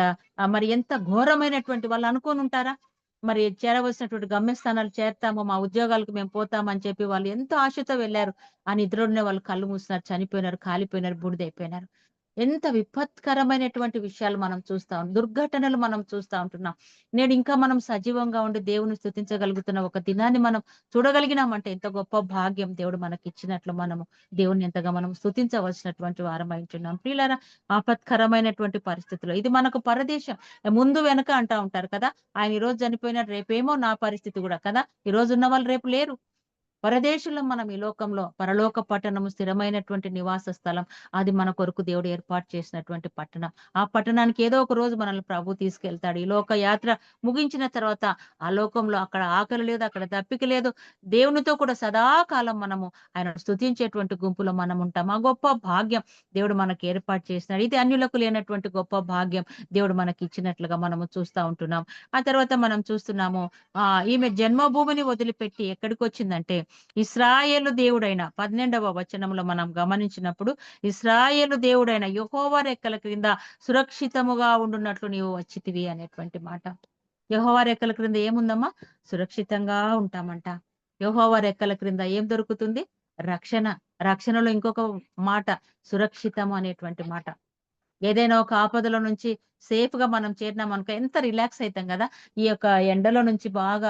మరి ఎంత ఘోరమైనటువంటి, వాళ్ళు అనుకోని ఉంటారా మరి చేరవలసినటువంటి గమ్యస్థానాలు చేరుతాము, మా ఉద్యోగాలకు మేము పోతామని చెప్పి వాళ్ళు ఎంతో ఆశతో వెళ్ళారు. ఆ నిద్రలోనే వాళ్ళు కళ్ళు మూసినారు, చనిపోయినారు, కాలిపోయినారు, బూడిదైపోయినారు. ఎంత విపత్కరమైనటువంటి విషయాలు మనం చూస్తాం, దుర్ఘటనలు మనం చూస్తా ఉంటున్నాం. నేడు ఇంకా మనం సజీవంగా ఉండి దేవుని స్తుతించగలుగుతున్న ఒక దినాన్ని మనం చూడగలిగినామంటే ఎంత గొప్ప భాగ్యం దేవుడు మనకి ఇచ్చినట్లు మనము దేవుని ఎంతగా మనం స్తుతించవలసినటువంటి వారమై ఉంటున్నాం. ప్రియులారా, ఆపత్కరమైనటువంటి పరిస్థితుల్లో ఇది మనకు పరదేశం. ముందు వెనక అంటా ఉంటారు కదా, ఆయన ఈ రోజు చనిపోయినాడు, రేపేమో నా పరిస్థితి కూడా కదా. ఈ రోజు ఉన్న వాళ్ళు రేపు లేరు. పరదేశులం మనం ఈ లోకంలో. పరలోక పట్టణము స్థిరమైనటువంటి నివాస స్థలం. అది మన కొరకు దేవుడు ఏర్పాటు చేసినటువంటి పట్టణం. ఆ పట్టణానికి ఏదో ఒక రోజు మనల్ని ప్రభు తీసుకెళ్తాడు. ఈ లోక యాత్ర ముగించిన తర్వాత ఆ లోకంలో అక్కడ ఆకలి లేదు, అక్కడ దప్పిక లేదు. దేవునితో కూడా సదాకాలం మనము ఆయన స్తుతించేటువంటి గుంపులో మనం ఉంటాం. ఆ గొప్ప భాగ్యం దేవుడు మనకి ఏర్పాటు చేసినాడు. ఇది అన్యులకు లేనటువంటి గొప్ప భాగ్యం దేవుడు మనకి ఇచ్చినట్లుగా మనము చూస్తా ఉంటున్నాం. ఆ తర్వాత మనం చూస్తున్నాము, ఈమె జన్మభూమిని వదిలిపెట్టి ఎక్కడికి వచ్చిందంటే, ఇశ్రాయేలు దేవుడైన 12వ వచనంలో మనం గమనించినప్పుడు, ఇశ్రాయేలు దేవుడైన యెహోవా రెక్కల క్రింద సురక్షితముగా ఉండున్నట్లు నీవు వచ్చితివి అనేటువంటి మాట. యెహోవా రెక్కల క్రింద ఏముందమ్మా? సురక్షితంగా ఉంటామంట. యెహోవా రెక్కల క్రింద ఏం దొరుకుతుంది? రక్షణ. రక్షణలో ఇంకొక మాట సురక్షితము అనేటువంటి మాట. ఏదైనా ఒక ఆపదలో నుంచి సేఫ్ గా మనం చేరినాం అనుకో ఎంత రిలాక్స్ అవుతాం కదా. ఈ యొక్క ఎండలో నుంచి బాగా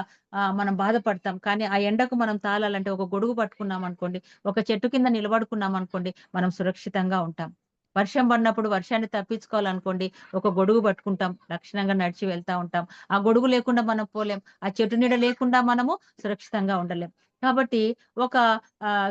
మనం బాధపడతాం. కానీ ఆ ఎండకు మనం తాళాలంటే ఒక గొడుగు పట్టుకున్నాం అనుకోండి, ఒక చెట్టు కింద నిలబడుకున్నాం అనుకోండి, మనం సురక్షితంగా ఉంటాం. వర్షం పడినప్పుడు వర్షాన్ని తప్పించుకోవాలనుకోండి, ఒక గొడుగు పట్టుకుంటాం, లక్షణంగా నడిచి వెళ్తా ఉంటాం. ఆ గొడుగు లేకుండా మనం పోలేం, ఆ చెట్టు నీడ లేకుండా మనము సురక్షితంగా ఉండలేం. కాబట్టి ఒక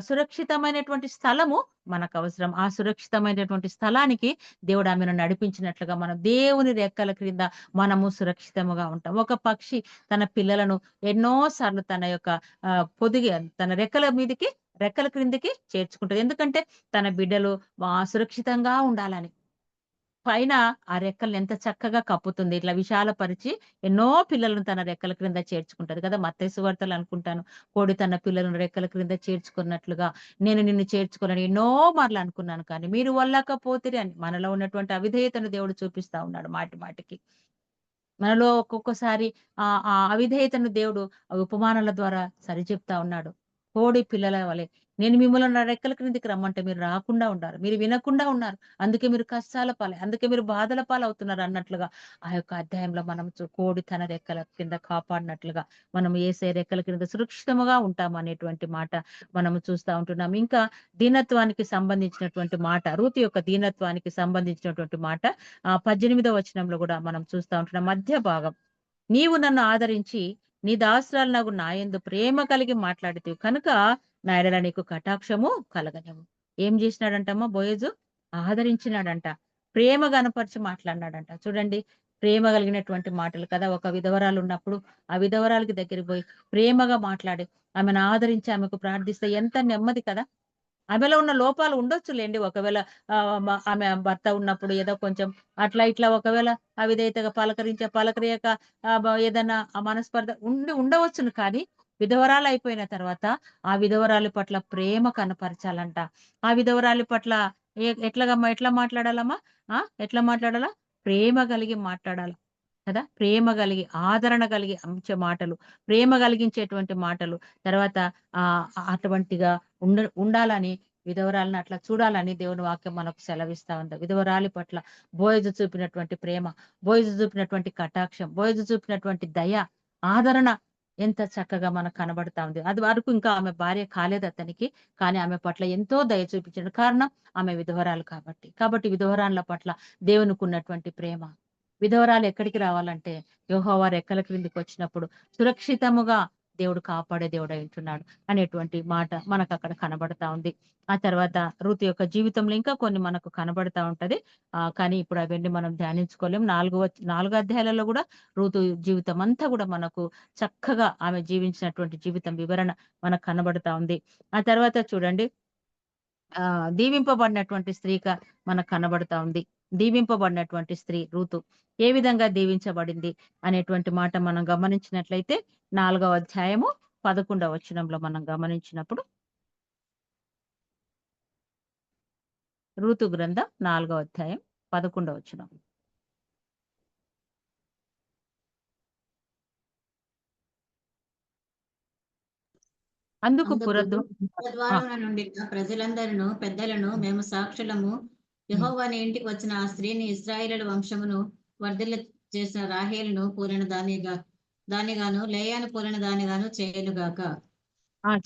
సురక్షితమైనటువంటి స్థలము మనకు అవసరం. ఆ సురక్షితమైనటువంటి స్థలానికి దేవుడు ఆమెను నడిపించినట్లుగా మనం దేవుని రెక్కల క్రింద మనము సురక్షితముగా ఉంటాం. ఒక పక్షి తన పిల్లలను ఎన్నో సార్లు తన యొక్క పొదిగి తన రెక్కల క్రిందికి చేర్చుకుంటది. ఎందుకంటే తన బిడ్డలు సురక్షితంగా ఉండాలని. పైన ఆ రెక్కల్ని ఎంత చక్కగా కప్పుతుంది. ఇట్లా విశాలపరిచి ఎన్నో పిల్లలను తన రెక్కల క్రింద చేర్చుకుంటది కదా! మత్తయి సువార్తలో అనుకుంటాను. కోడి తన పిల్లలను రెక్కల క్రింద చేర్చుకున్నట్లుగా నేను నిన్ను చేర్చుకోనని ఎన్నో మార్లు అనుకున్నాను కానీ మీరు వల్లకపోతిరి అని. మనలో ఉన్నటువంటి అవిధేయతను దేవుడు చూపిస్తా ఉన్నాడు మాటి మాటికి. మనలో ఒక్కొక్కసారి ఆ అవిధేయతను దేవుడు ఉపమానాల ద్వారా సరిచెప్తా ఉన్నాడు. కోడి పిల్లల వలె నేను మిమ్మల్ని నా రెక్కల క్రిందికి రమ్మంటే మీరు రాకుండా ఉన్నారు. మీరు వినకుండా ఉన్నారు. అందుకే మీరు కష్టాల పాలై, అందుకే మీరు బాధల పాలవుతున్నారు అన్నట్లుగా ఆ యొక్క అధ్యాయంలో మనం కోడి తన రెక్కల కింద కాపాడినట్లుగా మనం యేసయ్య రెక్కల కింద సురక్షితముగా ఉంటాం అనేటువంటి మాట మనము చూస్తా ఉంటున్నాం. ఇంకా దీనత్వానికి సంబంధించినటువంటి మాట, రూతు యొక్క దీనత్వానికి సంబంధించినటువంటి మాట 18వ వచనంలో కూడా మనం చూస్తా ఉంటున్నాం. మధ్య భాగం, నీవు నన్ను ఆదరించి నీ దాసురాలు నాయందు ప్రేమ కలిగి మాట్లాడితివి కనుక నా ఎడల నీకు కటాక్షము కలగనివ్వు. ఏం చేసినాడంటమ్మా బోయజు? ఆదరించినాడంట. ప్రేమ గనపరిచి మాట్లాడినాడంట. చూడండి, ప్రేమ కలిగినటువంటి మాటలు కదా. ఒక విధవరాలు ఉన్నప్పుడు ఆ విధవరాలకి దగ్గరికి పోయి ప్రేమగా మాట్లాడి ఆమెను ఆదరించి ఆమెకు ప్రార్థిస్తే ఎంత నెమ్మది కదా. ఆమెలో ఉన్న లోపాలు ఉండొచ్చులేండి. ఒకవేళ ఆమె భర్త ఉన్నప్పుడు ఏదో కొంచెం అట్లా ఇట్లా ఒకవేళ అవిధేయతగా పలకరియక ఏదన్నా ఆ మనస్పర్ధ ఉండవచ్చును. కానీ విధవరాలు అయిపోయిన తర్వాత ఆ విధవరాలి పట్ల ప్రేమ కనపరచాలంట. ఆ విధవరాలి పట్ల ఎట్లా మాట్లాడాలమ్మా? ఎట్లా మాట్లాడాలా? ప్రేమ కలిగి మాట్లాడాలి కదా. ప్రేమ కలిగి, ఆదరణ కలిగి మాటలు, ప్రేమ కలిగించేటువంటి మాటలు. తర్వాత అటువంటిగా ఉండాలని, విధవరాలను అట్లా చూడాలని దేవుని వాక్యం మనకు సెలవిస్తా ఉంది. విధవరాలి పట్ల బోయజు చూపినటువంటి ప్రేమ, బోయజు చూపినటువంటి కటాక్షం, బోయజు చూపినటువంటి దయ, ఆదరణ ఎంత చక్కగా మనకు కనబడతా ఉంది. అది వరకు ఇంకా ఆమె భార్య కాలేదు అతనికి. కానీ ఆమె పట్ల ఎంతో దయ చూపించాడు. కారణం ఆమె విధవరాలు కాబట్టి విధవరాళ్ళ పట్ల దేవునికి ఉన్నటువంటి ప్రేమ. విధవరాలు ఎక్కడికి రావాలంటే యెహోవా రెక్కల క్రిందికి వచ్చినప్పుడు సురక్షితముగా దేవుడు కాపాడే దేవుడు ఉంటున్నాడు అనేటువంటి మాట మనకు అక్కడ కనబడతా ఉంది. ఆ తర్వాత రూతు యొక్క జీవితంలో ఇంకా కొన్ని మనకు కనబడతా ఉంటది. కానీ ఇప్పుడు అవన్నీ మనం ధ్యానించుకోలేం. 4 అధ్యాయాలలో కూడా రూతు జీవితం అంతా కూడా మనకు చక్కగా ఆమె జీవించినటువంటి జీవితం వివరణ మనకు కనబడతా ఉంది. ఆ తర్వాత చూడండి, దీవింపబడినటువంటి స్త్రీగా మనకు కనబడతా ఉంది. దీవింపబడినటువంటి స్త్రీ రూతు ఏ విధంగా దీవించబడింది అనేటువంటి మాట మనం గమనించినట్లయితే 4వ అధ్యాయము 11వ వచనంలో మనం గమనించినప్పుడు, రూతు గ్రంథం 4వ అధ్యాయం 11వ వచనం. అందుకు పురద్వారమున నుండిన ప్రజలందరూ పెద్దలను మేము సాక్షులము, యెహోవా నీ ఇంటికి వచ్చిన ఆ స్త్రీని ఇశ్రాయేలు వంశమును వర్ధిల్ల చేసిన రాహేలును పూరణ దానిగాను లేయాను పూరణ దానిగాను చేయనుగాక.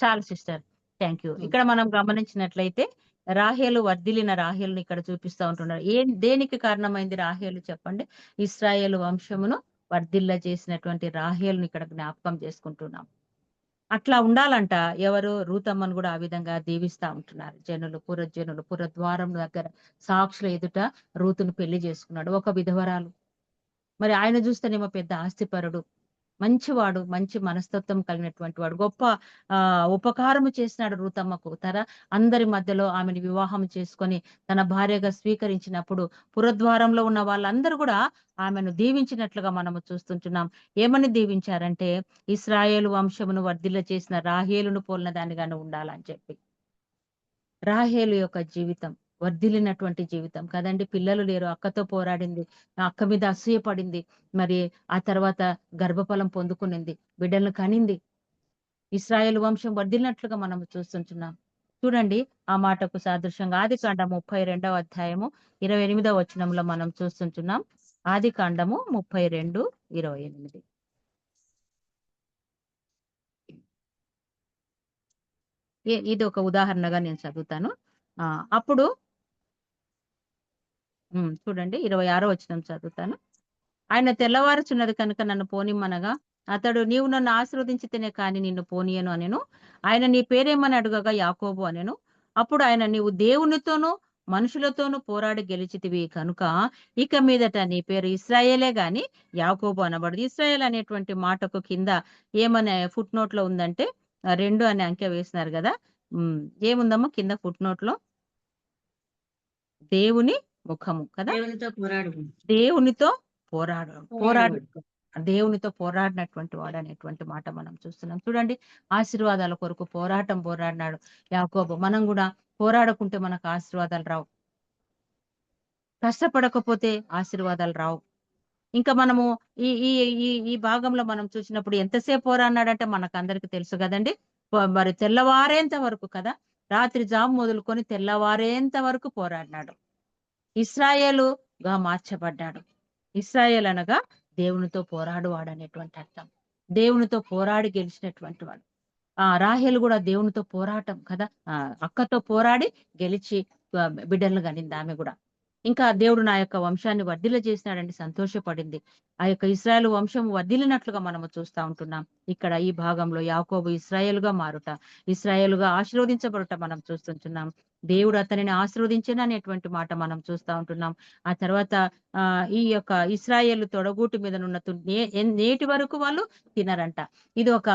చాలు సిస్టర్, థ్యాంక్ యూ. ఇక్కడ మనం గమనించినట్లయితే రాహేలు, వర్ధిల్లిన రాహేలుని ఇక్కడ చూపిస్తా ఉంటున్నారు. దేనికి కారణమైంది రాహేలు చెప్పండి? ఇశ్రాయేలు వంశమును వర్ధిల్ల చేసినటువంటి రాహేలుని ఇక్కడ జ్ఞాపకం చేసుకుంటున్నాం. అట్లా ఉండాలంట. ఎవరు? రూతమ్మను కూడా ఆ విధంగా దీవిస్తా ఉంటున్నారు. పురజనులు పురద్వారం దగ్గర సాక్షుల ఎదుట రూతును పెళ్లి చేసుకున్నాడు. ఒక విధవరాలు. మరి ఆయన చూస్తేనేమో పెద్ద ఆస్తిపరుడు, మంచివాడు, మంచి మనస్తత్వం కలిగినటువంటి వాడు, గొప్ప ఉపకారము చేసినాడు రూతమ్మకు. అందరి మధ్యలో ఆమెను వివాహం చేసుకొని తన భార్యగా స్వీకరించినప్పుడు పురద్వారంలో ఉన్న వాళ్ళందరూ కూడా ఆమెను దీవించినట్లుగా మనము చూస్తుంటున్నాం. ఏమని దీవించారంటే ఇశ్రాయేలు వంశమును వర్ధిల్ల చేసిన రాహేలును పోలిన దానిగాను ఉండాలని చెప్పి. రాహేలు యొక్క జీవితం వర్ధిల్లినటువంటి జీవితం కదండి. పిల్లలు లేరు, అక్కతో పోరాడింది, అక్క మీద అసూయపడింది. మరి ఆ తర్వాత గర్భఫలం పొందుకునింది, బిడ్డలను కనింది. ఇశ్రాయేలు వంశం వర్ధిల్లినట్లుగా మనం చూస్తుంటున్నాం. చూడండి, ఆ మాటకు సాదృశ్యంగా ఆదికాండము 32వ అధ్యాయము 28వ వచనంలో మనం చూస్తుంటున్నాం. ఆదికాండము 32:28. ఇది ఒక ఉదాహరణగా నేను చదువుతాను. అప్పుడు చూడండి, 26వ వచనం చదువుతాను. ఆయన తెల్లవారుచున్నది కనుక నన్ను పోనిమ్మనగా అతడు, నీవు నన్ను ఆశీర్వదించితేనే కాని నిన్ను పోనీయను అనెను. ఆయన, నీ పేరేమని అడుగగా యాకోబు అనెను. అప్పుడు ఆయన, నీవు దేవునితోనూ మనుషులతోనూ పోరాడి గెలిచితివి కనుక ఇక మీదట నీ పేరు ఇశ్రాయేలే గాని యాకోబు అనబడదు. ఇశ్రాయేల్ అనేటువంటి మాటకు కింద ఏమనే ఫుట్ నోట్ లో ఉందంటే 2 అనే అంకె వేసినారు కదా. ఏముందమ్మా కింద ఫుట్ నోట్ లో? దేవుని ముఖము కదా. దేవునితో పోరాడు దేవునితో పోరాడు పోరాడేవాడు. దేవునితో పోరాడినటువంటి వాడు అనేటువంటి మాట మనం చూస్తున్నాం. చూడండి, ఆశీర్వాదాల కొరకు పోరాడినాడు యాకోబు. మనం కూడా పోరాడకుంటే మనకు ఆశీర్వాదాలు రావు, కష్టపడకపోతే ఆశీర్వాదాలు రావు. ఇంకా మనము ఈ ఈ ఈ ఈ భాగంలో మనం చూసినప్పుడు ఎంతసేపు పోరాడినాడంటే మనకు అందరికి తెలుసు కదండి. మరి తెల్లవారేంత వరకు కదా, రాత్రి జాము మొదలుకొని తెల్లవారేంత వరకు పోరాడినాడు. ఇశ్రాయేలుగా మార్చబడ్డాడు. ఇశ్రాయేల్ అనగా దేవునితో పోరాడువాడు అనేటువంటి అర్థం. దేవునితో పోరాడి గెలిచినటువంటి వాడు. రాహేలు కూడా దేవునితో పోరాటం కదా, అక్కతో పోరాడి గెలిచి బిడ్డలను కనింది ఆమె కూడా. ఇంకా దేవుడు నా యొక్క వంశాన్ని వర్ధిల్ల చేసినాడండి, సంతోషపడింది. ఆ యొక్క ఇశ్రాయేలు వంశం వర్ధిల్లినట్లుగా మనము చూస్తా ఉంటున్నాం. ఇక్కడ ఈ భాగంలో యాకోబు ఇశ్రాయేలుగా మారుట, ఇశ్రాయేలుగా ఆశీర్వదించబడుట మనం చూస్తుంటున్నాం. దేవుడు అతనిని ఆశీర్వదించిన అనేటువంటి మాట మనం చూస్తా ఉంటున్నాం. ఆ తర్వాత ఈ యొక్క ఇశ్రాయేలు తొడగూటి మీద ఉన్న నేటి వరకు వాళ్ళు తినరంట. ఇది ఒక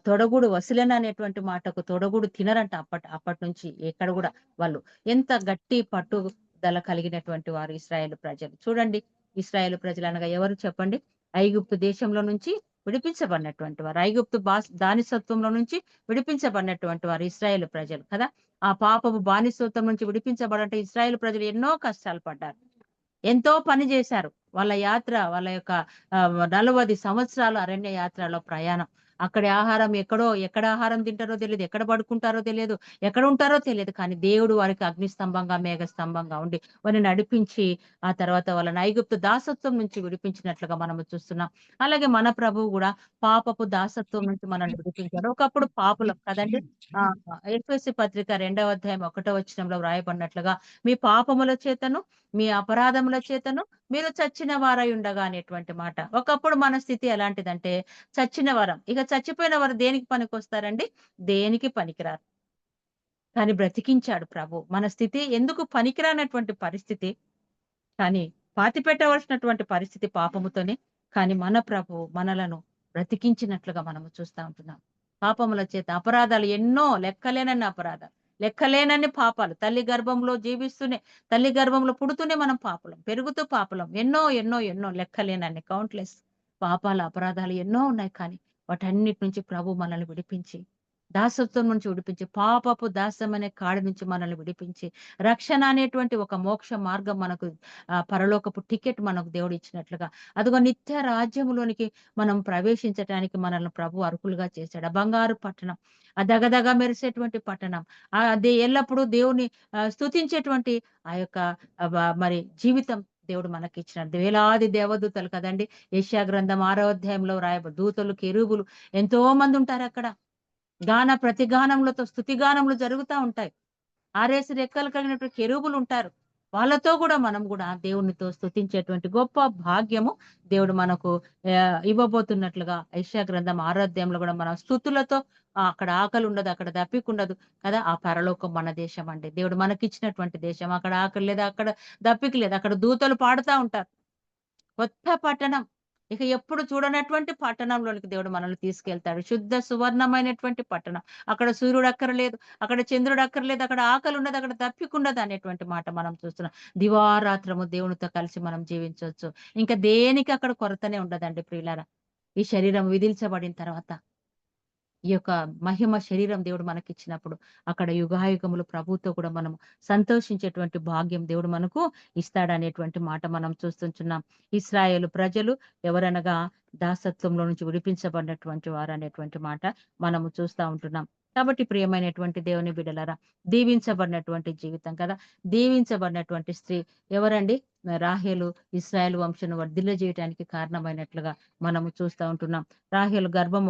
తొడగూడు వసలేన అనేటువంటి మాటకు తొడగూడు తినరంట. అప్పటి నుంచి ఎక్కడ కూడా వాళ్ళు ఎంత గట్టి పట్టుదల కలిగినటువంటి వారు ఇశ్రాయేలు ప్రజలు. చూడండి, ఇశ్రాయేలు ప్రజలు అనగా ఎవరు చెప్పండి? ఐగుప్తు దేశంలో నుంచి విడిపించబడినటువంటి వారు, ఐగుప్తు బానిసత్వంలో నుంచి విడిపించబడినటువంటి వారు ఇశ్రాయేలు ప్రజలు కదా. ఆ పాపపు బానిసత్వం నుంచి విడిపించబడంటే ఇశ్రాయేలు ప్రజలు ఎన్నో కష్టాలు పడ్డారు, ఎంతో పని చేశారు. వాళ్ళ యాత్ర, వాళ్ళ యొక్క 40 సంవత్సరాలు అరణ్య యాత్రలో ప్రయాణం. అక్కడి ఆహారం ఎక్కడ ఆహారం తింటారో తెలియదు, ఎక్కడ పడుకుంటారో తెలియదు, ఎక్కడ ఉంటారో తెలియదు. కానీ దేవుడు వారికి అగ్నిస్తంభంగా మేఘస్తంభంగా ఉండి వారిని నడిపించి ఆ తర్వాత వాళ్ళని ఐగుప్తు దాసత్వం నుంచి విడిపించినట్లుగా మనము చూస్తున్నాం. అలాగే మన ప్రభువు కూడా పాపపు దాసత్వం నుంచి మనల్ని విడిపించాడు. ఒకప్పుడు పాపులం కదండి. ఎఫెసీ పత్రిక 2వ అధ్యాయం 1వ వచనంలో వ్రాయబడినట్లుగా మీ పాపముల చేతను మీ అపరాధముల చేతను మీరు చచ్చిన వారై ఉండగా అనేటువంటి మాట. ఒకప్పుడు మన స్థితి ఎలాంటిదంటే చచ్చిన వారం. ఇక చచ్చిపోయిన వారు దేనికి పనికొస్తారండి? దేనికి పనికిరారు. కానీ బ్రతికించాడు ప్రభు. మన స్థితి ఎందుకు పనికిరానటువంటి పరిస్థితి, కానీ పాతి పెట్టవలసినటువంటి పరిస్థితి పాపముతోనే. కానీ మన ప్రభు మనలను బ్రతికించినట్లుగా మనము చూస్తా ఉంటున్నాం. పాపముల చేత అపరాధాలు ఎన్నో, లెక్కలేనన్ని అపరాధాలు, లెక్కలేనన్ని పాపాలు. తల్లి గర్భంలో జీవిస్తూనే, తల్లి గర్భంలో పుడుతూనే మనం పాపలం, పెరుగుతూ పాపలం. ఎన్నో ఎన్నో ఎన్నో లెక్కలేనన్ని కౌంట్లెస్ పాపాల అపరాధాలు ఎన్నో ఉన్నాయి. కానీ వాటన్నిటి నుంచి ప్రభు మనల్ని విడిపించి, దాసత్వం నుంచి విడిపించి, పాపపు దాసం అనే కాడి నుంచి మనల్ని విడిపించి, రక్షణ అనేటువంటి ఒక మోక్ష మార్గం మనకు, పరలోకపు టికెట్ మనకు దేవుడు ఇచ్చినట్లుగా, అదిగో నిత్య రాజ్యములోనికి మనం ప్రవేశించడానికి మనల్ని ప్రభు అర్హులుగా చేశాడు. ఆ బంగారు పట్టణం, ఆ దగదగ మెరిసేటువంటి పట్టణం, అది ఎల్లప్పుడూ దేవుని స్తుతించేటువంటి ఆ యొక్క మరి జీవితం దేవుడు మనకి ఇచ్చినాడు. వేలాది దేవదూతలు కదండి. యెషయా గ్రంథం 6వ అధ్యాయంలో రాయబడి దూతలు, కెరూబులు ఎంతో మంది ఉంటారు అక్కడ. ప్రతి గానములతో స్తుతి గానములు జరుగుతూ ఉంటాయి. ఆరేసి రెక్కలు కలిగినటువంటి కెరూబులు ఉంటారు. వాళ్ళతో కూడా మనం కూడా దేవునితో స్తుతించేటువంటి గొప్ప భాగ్యము దేవుడు మనకు ఇవ్వబోతున్నట్లుగా యెషయా గ్రంథం 6వ అధ్యాయంలో కూడా మన స్తుతులతో అక్కడ ఆకలి ఉండదు, అక్కడ దప్పిక ఉండదు కదా. ఆ పరలోకం మన దేశం అండి, దేవుడు మనకిచ్చినటువంటి దేశం. అక్కడ ఆకలి లేదు, అక్కడ దప్పిక లేదు, అక్కడ దూతలు పాడుతూ ఉంటారు. కొత్త పట్టణం, ఇక ఎప్పుడు చూడనటువంటి పట్టణంలోనికి దేవుడు మనల్ని తీసుకెళ్తాడు. శుద్ధ సువర్ణమైనటువంటి పట్టణం. అక్కడ సూర్యుడు అక్కర్లేదు, అక్కడ చంద్రుడు అక్కర్లేదు, అక్కడ ఆకలి ఉండదు, అక్కడ దప్పికుండదు అనేటువంటి మాట మనం చూస్తున్నాం. దివారాత్రము దేవునితో కలిసి మనం జీవించవచ్చు. ఇంకా దేనికి అక్కడ కొరతనే ఉండదండి ప్రియులారా. ఈ శరీరం విధించబడిన తర్వాత ఈ యొక్క మహిమ శరీరం దేవుడు మనకిచ్చినప్పుడు అక్కడ యుగాయుగములు ప్రభుతో కూడా మనం సంతోషించేటువంటి భాగ్యం దేవుడు మనకు ఇస్తాడనేటువంటి మాట మనం చూస్తున్నాం. ఇశ్రాయేలు ప్రజలు ఎవరనగా దాసత్వంలో నుంచి విడిపించబడినటువంటి వారు అనేటువంటి మాట మనము చూస్తా ఉంటున్నాం. కాబట్టి ప్రియమైనటువంటి దేవుని బిడ్డలారా, దీవించబడినటువంటి జీవితం కదా. దీవించబడినటువంటి స్త్రీ ఎవరండి? రాహేలు ఇశ్రాయేలు వంశను వర్ధిల్ల చేయడానికి కారణమైనట్లుగా మనము చూస్తా ఉంటున్నాం. రాహేలు గర్భం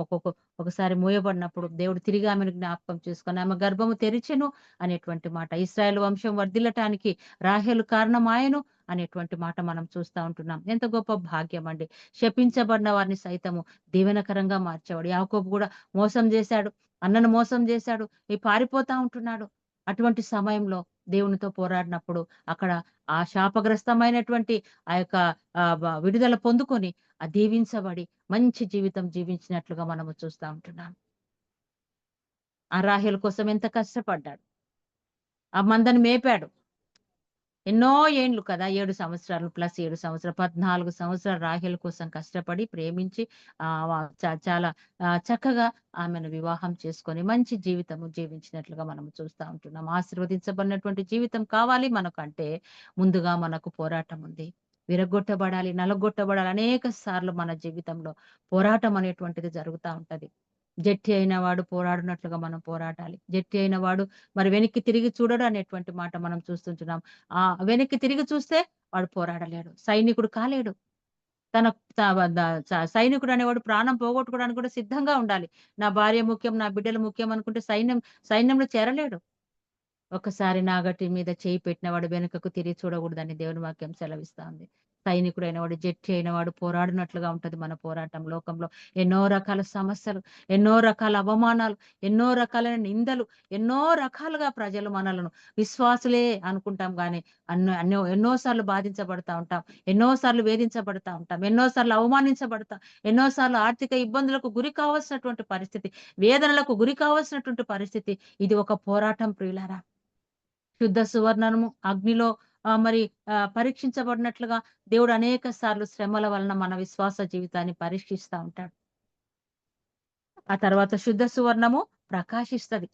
ఒకసారి మూయబడినప్పుడు దేవుడు తిరిగి ఆమెను జ్ఞాపకం చేసుకొని ఆమె గర్భము తెరిచెను అనేటువంటి మాట. ఇశ్రాయేలు వంశం వర్ధిల్లటానికి రాహేలు కారణమాయను అనేటువంటి మాట మనం చూస్తా ఉంటున్నాం. ఎంత గొప్ప భాగ్యం అండి. శపించబడిన వారిని సైతము దీవెనకరంగా మార్చేవాడు. యాకోబు కూడా మోసం చేశాడు, అన్నను మోసం చేశాడు, పారిపోతా ఉంటున్నాడు. అటువంటి సమయంలో దేవునితో పోరాడినప్పుడు అక్కడ ఆ శాపగ్రస్తమైనటువంటి ఆ యొక్క విడుదల పొందుకొని ఆ దీవించబడి మంచి జీవితం జీవించినట్లుగా మనము చూస్తా ఉంటున్నాం. ఆ రాహేలు కోసం ఎంత కష్టపడ్డాడు, ఆ మందని మేపాడు. ఎన్నో ఏండ్లు కదా! 7 సంవత్సరాలు ప్లస్ 7 సంవత్సరాలు 14 సంవత్సరాలు రాహేల్ కోసం కష్టపడి, ప్రేమించి ఆహ్, వ చాలా చక్కగా ఆమెను వివాహం చేసుకొని మంచి జీవితము జీవించినట్లుగా మనం చూస్తా ఉంటున్నాం. ఆశీర్వదించబడినటువంటి జీవితం కావాలి మనకంటే ముందుగా మనకు పోరాటం ఉంది. విరగ్గొట్టబడాలి, నలగొట్టబడాలి. అనేక సార్లు మన జీవితంలో పోరాటం అనేటువంటిది జరుగుతా ఉంటది. జట్టి అయిన వాడు పోరాడినట్లుగా మనం పోరాడాలి. జట్టి అయిన వాడు మరి వెనక్కి తిరిగి చూడడు అనేటువంటి మాట మనం చూస్తుంటున్నాం. వెనక్కి తిరిగి చూస్తే వాడు పోరాడలేడు. సైనికుడు కాలేడు. తన త ద స సైనికుడు అనేవాడు ప్రాణం పోగొట్టుకోవడానికి కూడా సిద్ధంగా ఉండాలి. నా భార్య ముఖ్యం, నా బిడ్డలు ముఖ్యం అనుకుంటే సైన్యంలో చేరలేడు. ఒకసారి నాగటి మీద చేయి పెట్టినవాడు వెనుకకు తిరిగి చూడకూడదని దేవుని వాక్యం సెలవిస్తా ఉంది. సైనికుడైన వాడు, జట్టి అయిన వాడు పోరాడినట్లుగా ఉంటది మన పోరాటం. లోకంలో ఎన్నో రకాల సమస్యలు, ఎన్నో రకాల అవమానాలు, ఎన్నో రకాలైన నిందలు, ఎన్నో రకాలుగా ప్రజలు మనలను విశ్వాసులే అనుకుంటాం గానీ ఎన్నో సార్లు బాధించబడతా ఉంటాం. ఎన్నో సార్లు వేధించబడతా ఉంటాం. ఎన్నో సార్లు అవమానించబడతాం. ఎన్నో సార్లు ఆర్థిక ఇబ్బందులకు గురి కావాల్సినటువంటి పరిస్థితి, వేదనలకు గురి కావాల్సినటువంటి పరిస్థితి. ఇది ఒక పోరాటం ప్రియులారా. శుద్ధ సువర్ణము అగ్నిలో మరి పరీక్షించబడినట్లుగా దేవుడు అనేక సార్లు శ్రమల వలన మన విశ్వాస జీవితాన్ని పరీక్షిస్తా ఉంటాడు. ఆ తర్వాత శుద్ధ సువర్ణము ప్రకాశిస్తది.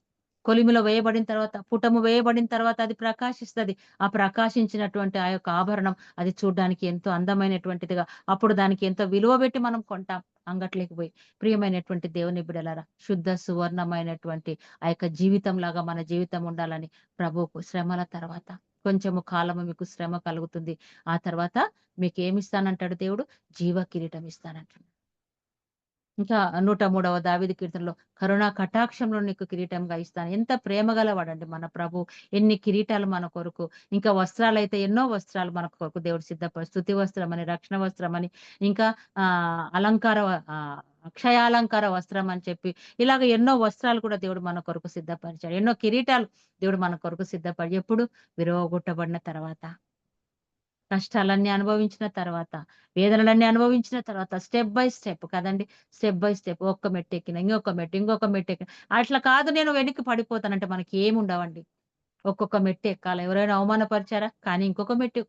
కొలిమిలో వేయబడిన తర్వాత, పుటము వేయబడిన తర్వాత అది ప్రకాశిస్తది. ఆ ప్రకాశించినటువంటి ఆ యొక్క ఆభరణం అది చూడ్డానికి ఎంతో అందమైనటువంటిదిగా, అప్పుడు దానికి ఎంతో విలువ పెట్టి మనం కొంటాం అంగట్లోకి పోయి. ప్రియమైనటువంటి దేవుని బిడ్డలారా, శుద్ధ సువర్ణమైనటువంటి ఆ యొక్క జీవితం లాగా మన జీవితం ఉండాలని ప్రభువుకు శ్రమల తర్వాత కొంచెము కాలము మీకు శ్రమ కలుగుతుంది. ఆ తర్వాత మీకేమిస్తానంటాడు దేవుడు? జీవ కిరీటం ఇస్తానంటాడు. ఇంకా 103వ దావీదు కీర్తనలో కరుణా కటాక్షంలో నీకు కిరీటంగా ఇస్తాను. ఎంత ప్రేమగలవాడండి మన ప్రభు. ఎన్ని కిరీటాలు మన కొరకు. ఇంకా వస్త్రాలైతే ఎన్నో వస్త్రాలు మన కొరకు దేవుడు స్తుతి వస్త్రం అని, రక్షణ వస్త్రం అని, ఇంకా అక్షయాలంకార వస్త్రం అని చెప్పి ఇలాగ ఎన్నో వస్త్రాలు కూడా దేవుడు మన కొరకు సిద్ధపరిచాడు. ఎన్నో కిరీటాలు దేవుడు మన కొరకు సిద్ధపడి ఎప్పుడు విరవగొట్టబడిన తర్వాత, కష్టాలన్నీ అనుభవించిన తర్వాత, వేదనలన్నీ అనుభవించిన తర్వాత స్టెప్ బై స్టెప్ కదండీ! స్టెప్ బై స్టెప్ ఒక్క మెట్టెక్కిన, ఇంకొక మెట్టెక్కిన. అట్లా కాదు నేను వెనక్కి పడిపోతానంటే మనకి ఏముండవండి. ఒక్కొక్క మెట్టు ఎక్కాలి. ఎవరైనా అవమానపరిచారా? కానీ ఇంకొక మెట్టు.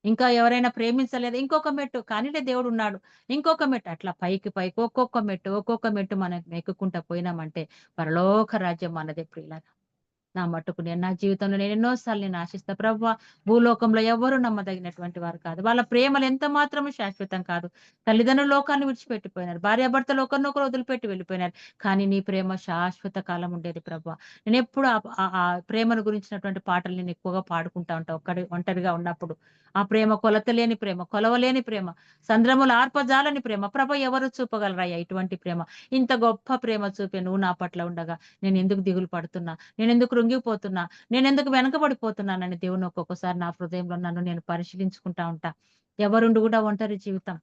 ఇంకా ఎవరైనా ప్రేమించలేదా? ఇంకొక మెట్టు. కానీలే దేవుడున్నాడు. ఇంకొక మెట్టు. అట్లా పైకి పైకి ఒక్కొక్క మెట్టు మనం ఎక్కుకుంటా పోయినామంటే పరలోక రాజ్యం మనదే ప్రియులారా. నా మట్టుకు నా జీవితంలో నేను ఎన్నో సార్లు నేను ఆశిస్తా ప్రభువా, భూలోకంలో ఎవ్వరు నమ్మదగినటువంటి వారు కాదు. వాళ్ళ ప్రేమలు ఎంత మాత్రము శాశ్వతం కాదు. తల్లిదండ్రులు లోకాన్ని విడిచిపెట్టిపోయినారు. భార్యాభర్తలు ఒకరినొకరు వదిలిపెట్టి వెళ్ళిపోయినారు. కానీ నీ ప్రేమ శాశ్వత కాలం ఉండేది ప్రభువా. నేను ఎప్పుడు ఆ ప్రేమను గురించినటువంటి పాటలు నేను ఎక్కువగా పాడుకుంటా ఉంటా ఒంటరిగా ఉన్నప్పుడు. ఆ ప్రేమ కొలతలేని ప్రేమ, కొలవలేని ప్రేమ, సంద్రముల ఆర్పజాలని ప్రేమ. ప్రభు ఎవరు చూపగలరయ్యా ఇటువంటి ప్రేమ? ఇంత గొప్ప ప్రేమ చూపే నువ్వు నా పట్ల ఉండగా నేను ఎందుకు దిగులు పడుతున్నా? నేనెందుకు కృంగిపోతున్నా? నేనెందుకు వెనకబడిపోతున్నానని దేవుని ఒక్కొక్కసారి నా హృదయంలో నన్ను నేను పరిశీలించుకుంటా ఉంటా. ఎవరుండి కూడా ఒంటరి జీవితం.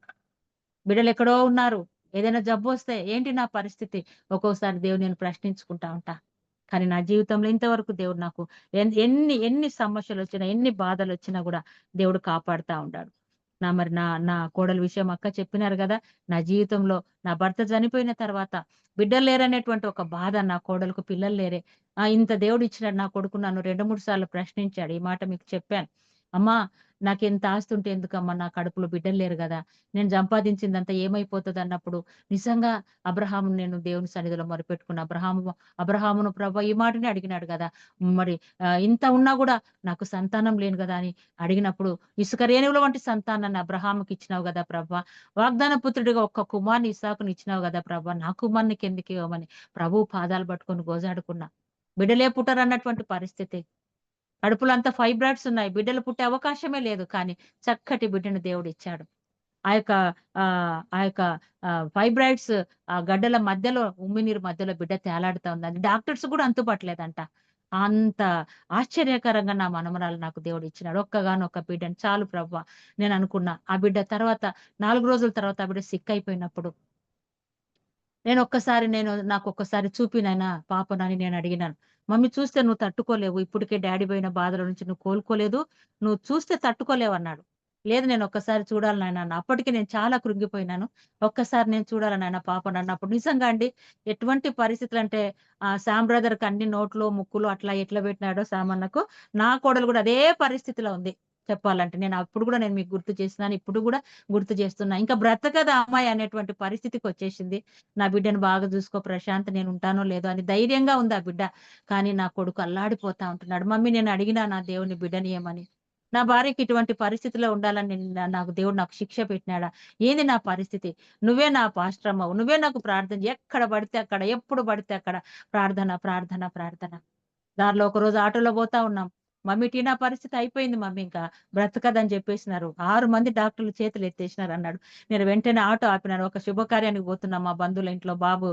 బిడ్డలెక్కడో ఉన్నారు. ఏదైనా జబ్బొస్తే ఏంటి నా పరిస్థితి? ఒక్కోసారి దేవుని నేను ప్రశ్నించుకుంటా ఉంటా. కానీ నా జీవితంలో ఇంతవరకు దేవుడు నాకు ఎన్ని సమస్యలొచ్చినా, ఎన్ని బాధలొచ్చినా గూడా దేవుడు కాపాడుతా ఉన్నాడు. నా కోడలి విషయం అక్క చెప్పినారు గదా! నా జీవితంలో నా భర్త చనిపోయిన తర్వాత బిడ్డలు లేరనేటువంటి ఒక బాధ, నా కోడలకు పిల్లలు లేరే. ఇంత దేవుడు ఇచ్చినాడు నా కొడుకు నన్ను 2, 3 సార్లు ప్రశ్నించాడు. ఈ మాట మీకు చెప్పాను. అమ్మా నాకింత ఆస్తుంటే ఎందుకమ్మా? నా కడుపులో బిడ్డలు లేరు గదా! నేను సంపాదించిందంతా ఏమైపోతదన్నప్పుడు నిజంగా అబ్రహామును నేను దేవుని సన్నిధిలో మొరపెట్టుకున్న. అబ్రహామును ప్రభు ఈ మాటనే అడిగినాడు గదా! మరి ఇంత ఉన్నా గూడా నాకు సంతానం లేను గదా! అని అడిగినప్పుడు ఇసుక రేణువుల వంటి సంతానాన్ని అబ్రహాముకి ఇచ్చినావు గదా ప్రభా! వాగ్దాన పుత్రుడిగా ఒక్క కుమారుని ఇస్సాకుని ఇచ్చినావు గదా ప్రభా! నా కుమారునికి ఎందుకు ఇవ్వమని ప్రభువు పాదాలు పట్టుకొని గోజాడుకున్నా. బిడ్డలే పుట్టరన్నటువంటి పరిస్థితి. కడుపులో అంతా ఫైబ్రాయిడ్స్ ఉన్నాయి. బిడ్డలు పుట్టే అవకాశమే లేదు. కానీ చక్కటి బిడ్డను దేవుడిచ్చాడు. ఆ యొక్క ఆ యొక్క ఫైబ్రాయిడ్స్ ఆ గడ్డల మధ్యలో, ఉమ్మినీరు మధ్యలో బిడ్డ తేలాడుతా ఉంది. అది డాక్టర్స్ కూడా అంతుపట్టలేదంట. అంత ఆశ్చర్యకరంగా నా మనమరాలు నాకు దేవుడు ఇచ్చినాడు. ఒక్కగానొక్క బిడ్డని చాలు ప్రభువా నేను అనుకున్నా. ఆ బిడ్డ తర్వాత 4 రోజుల తర్వాత ఆ బిడ్డ సిక్ అయిపోయినప్పుడు నాకొక్కసారి చూపి నాయనా పాపనని నేను అడిగినాను. మమ్మీ చూస్తే నువ్వు తట్టుకోలేవు. ఇప్పటికే డ్యాడీ పోయిన బాధల నుంచి నువ్వు కోలుకోలేదు. నువ్వు చూస్తే తట్టుకోలేవన్నాడు. లేదు నేను ఒక్కసారి చూడాలి నాయనా అన్నా. అప్పటికి నేను చాలా కృంగిపోయినాను. ఒక్కసారి నేను చూడాలి నాయనా పాపనన్నప్పుడు నిజంగా అండి ఎటువంటి పరిస్థితులంటే సామ్ బ్రదర్‌కి అన్ని నోట్లో, ముక్కులో అట్లా ఎట్లా పెట్టినాడో సామన్నకు, నా కోడలు కూడా అదే పరిస్థితిలో ఉంది. చెప్పాలంటే. నేను అప్పుడు కూడా నేను మీకు గుర్తు చేస్తున్నాను. ఇప్పుడు కూడా గుర్తు చేస్తున్నా. ఇంకా బ్రతకదు ఆ అమ్మాయి అనేటువంటి పరిస్థితికొచ్చేసింది. నా బిడ్డను బాగా చూసుకో ప్రశాంత్, నేను ఉంటానో లేదో అని ధైర్యంగా ఉంది ఆ బిడ్డ. కానీ నా కొడుకు అల్లాడిపోతా ఉంటున్నాడు. మమ్మీ నేను అడిగినా నా దేవుని బిడ్డనియ్యమని. నా భార్యకి ఇటువంటి పరిస్థితిలో ఉండాలని నాకు దేవుడు నాకు శిక్ష పెట్టినాడా? ఏంది నా పరిస్థితి? నువ్వే నా పాస్టరమ్మవు. నువ్వే నాకు ప్రార్థన ఎక్కడ పడితే అక్కడ, ఎప్పుడు పడితే అక్కడ ప్రార్థన, ప్రార్థన, ప్రార్థన. దారిలో ఒకరోజు ఆటోలో పోతా ఉన్నాం. మమ్మీ టీనా పరిస్థితి అయిపోయింది మమ్మీ ఇంకా బ్రతకదని చెప్పేసినారు. 6 మంది డాక్టర్లు చేతులు ఎత్తేసినారు అన్నాడు. నేను వెంటనే ఆటో ఆపినాను. ఒక శుభకార్యానికి పోతున్నాం మా బంధువుల ఇంట్లో. బాబు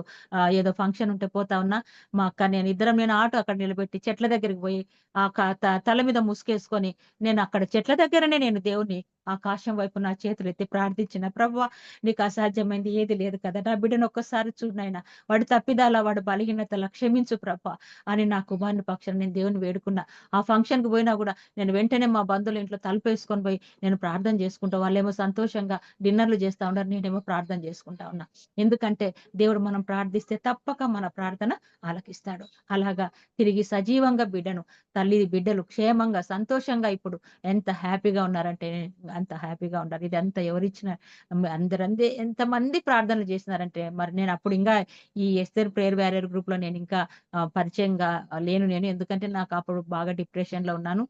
ఏదో ఫంక్షన్ ఉంటే పోతా ఉన్నా. మా అక్క నేను ఆటో అక్కడ నిలబెట్టి చెట్ల దగ్గరికి పోయి ఆ తల మీద ముసుకేసుకొని నేను అక్కడ చెట్ల దగ్గరనే నేను దేవుని ఆకాశం వైపు నా చేతులు ఎత్తి ప్రార్థించిన, ప్రభువా నీకు అసాధ్యమైంది ఏది లేదు కదా, నా బిడ్డను ఒక్కసారి చూడనైనా, వాడి తప్పిదాల వాడి బలహీనతల క్షమించు ప్రభా అని నా కుమారుని పక్షాన నేను దేవుని వేడుకున్నా. ఆ ఫంక్షన్ కి పోయినా కూడా నేను వెంటనే మా బంధువుల ఇంట్లో తలుపేసుకొని పోయి నేను ప్రార్థన చేసుకుంటా. వాళ్ళేమో సంతోషంగా డిన్నర్లు చేస్తా ఉన్నారు, నేనేమో ప్రార్థన చేసుకుంటా ఉన్నా. ఎందుకంటే దేవుడు మనం ప్రార్థిస్తే తప్పక మన ప్రార్థన ఆలకిస్తాడు. అలాగా తిరిగి సజీవంగా బిడ్డను తల్లి బిడ్డలు క్షేమంగా సంతోషంగా ఇప్పుడు ఎంత హ్యాపీగా ఉన్నారంటే అంత హ్యాపీగా ఉన్నారు. ఇది అంత ఎవరిచ్చిన అందరందే ఎంతమంది ప్రార్థనలు చేసినారంటే, మరి నేను అప్పుడు ఇంకా ఈ ఎస్తేర్ ప్రేయర్ వారియర్ గ్రూప్ లో నేను ఇంకా పరిచయంగా లేను నేను. ఎందుకంటే నాకు అప్పుడు బాగా డిప్రెషన్ లో ఉన్నాను.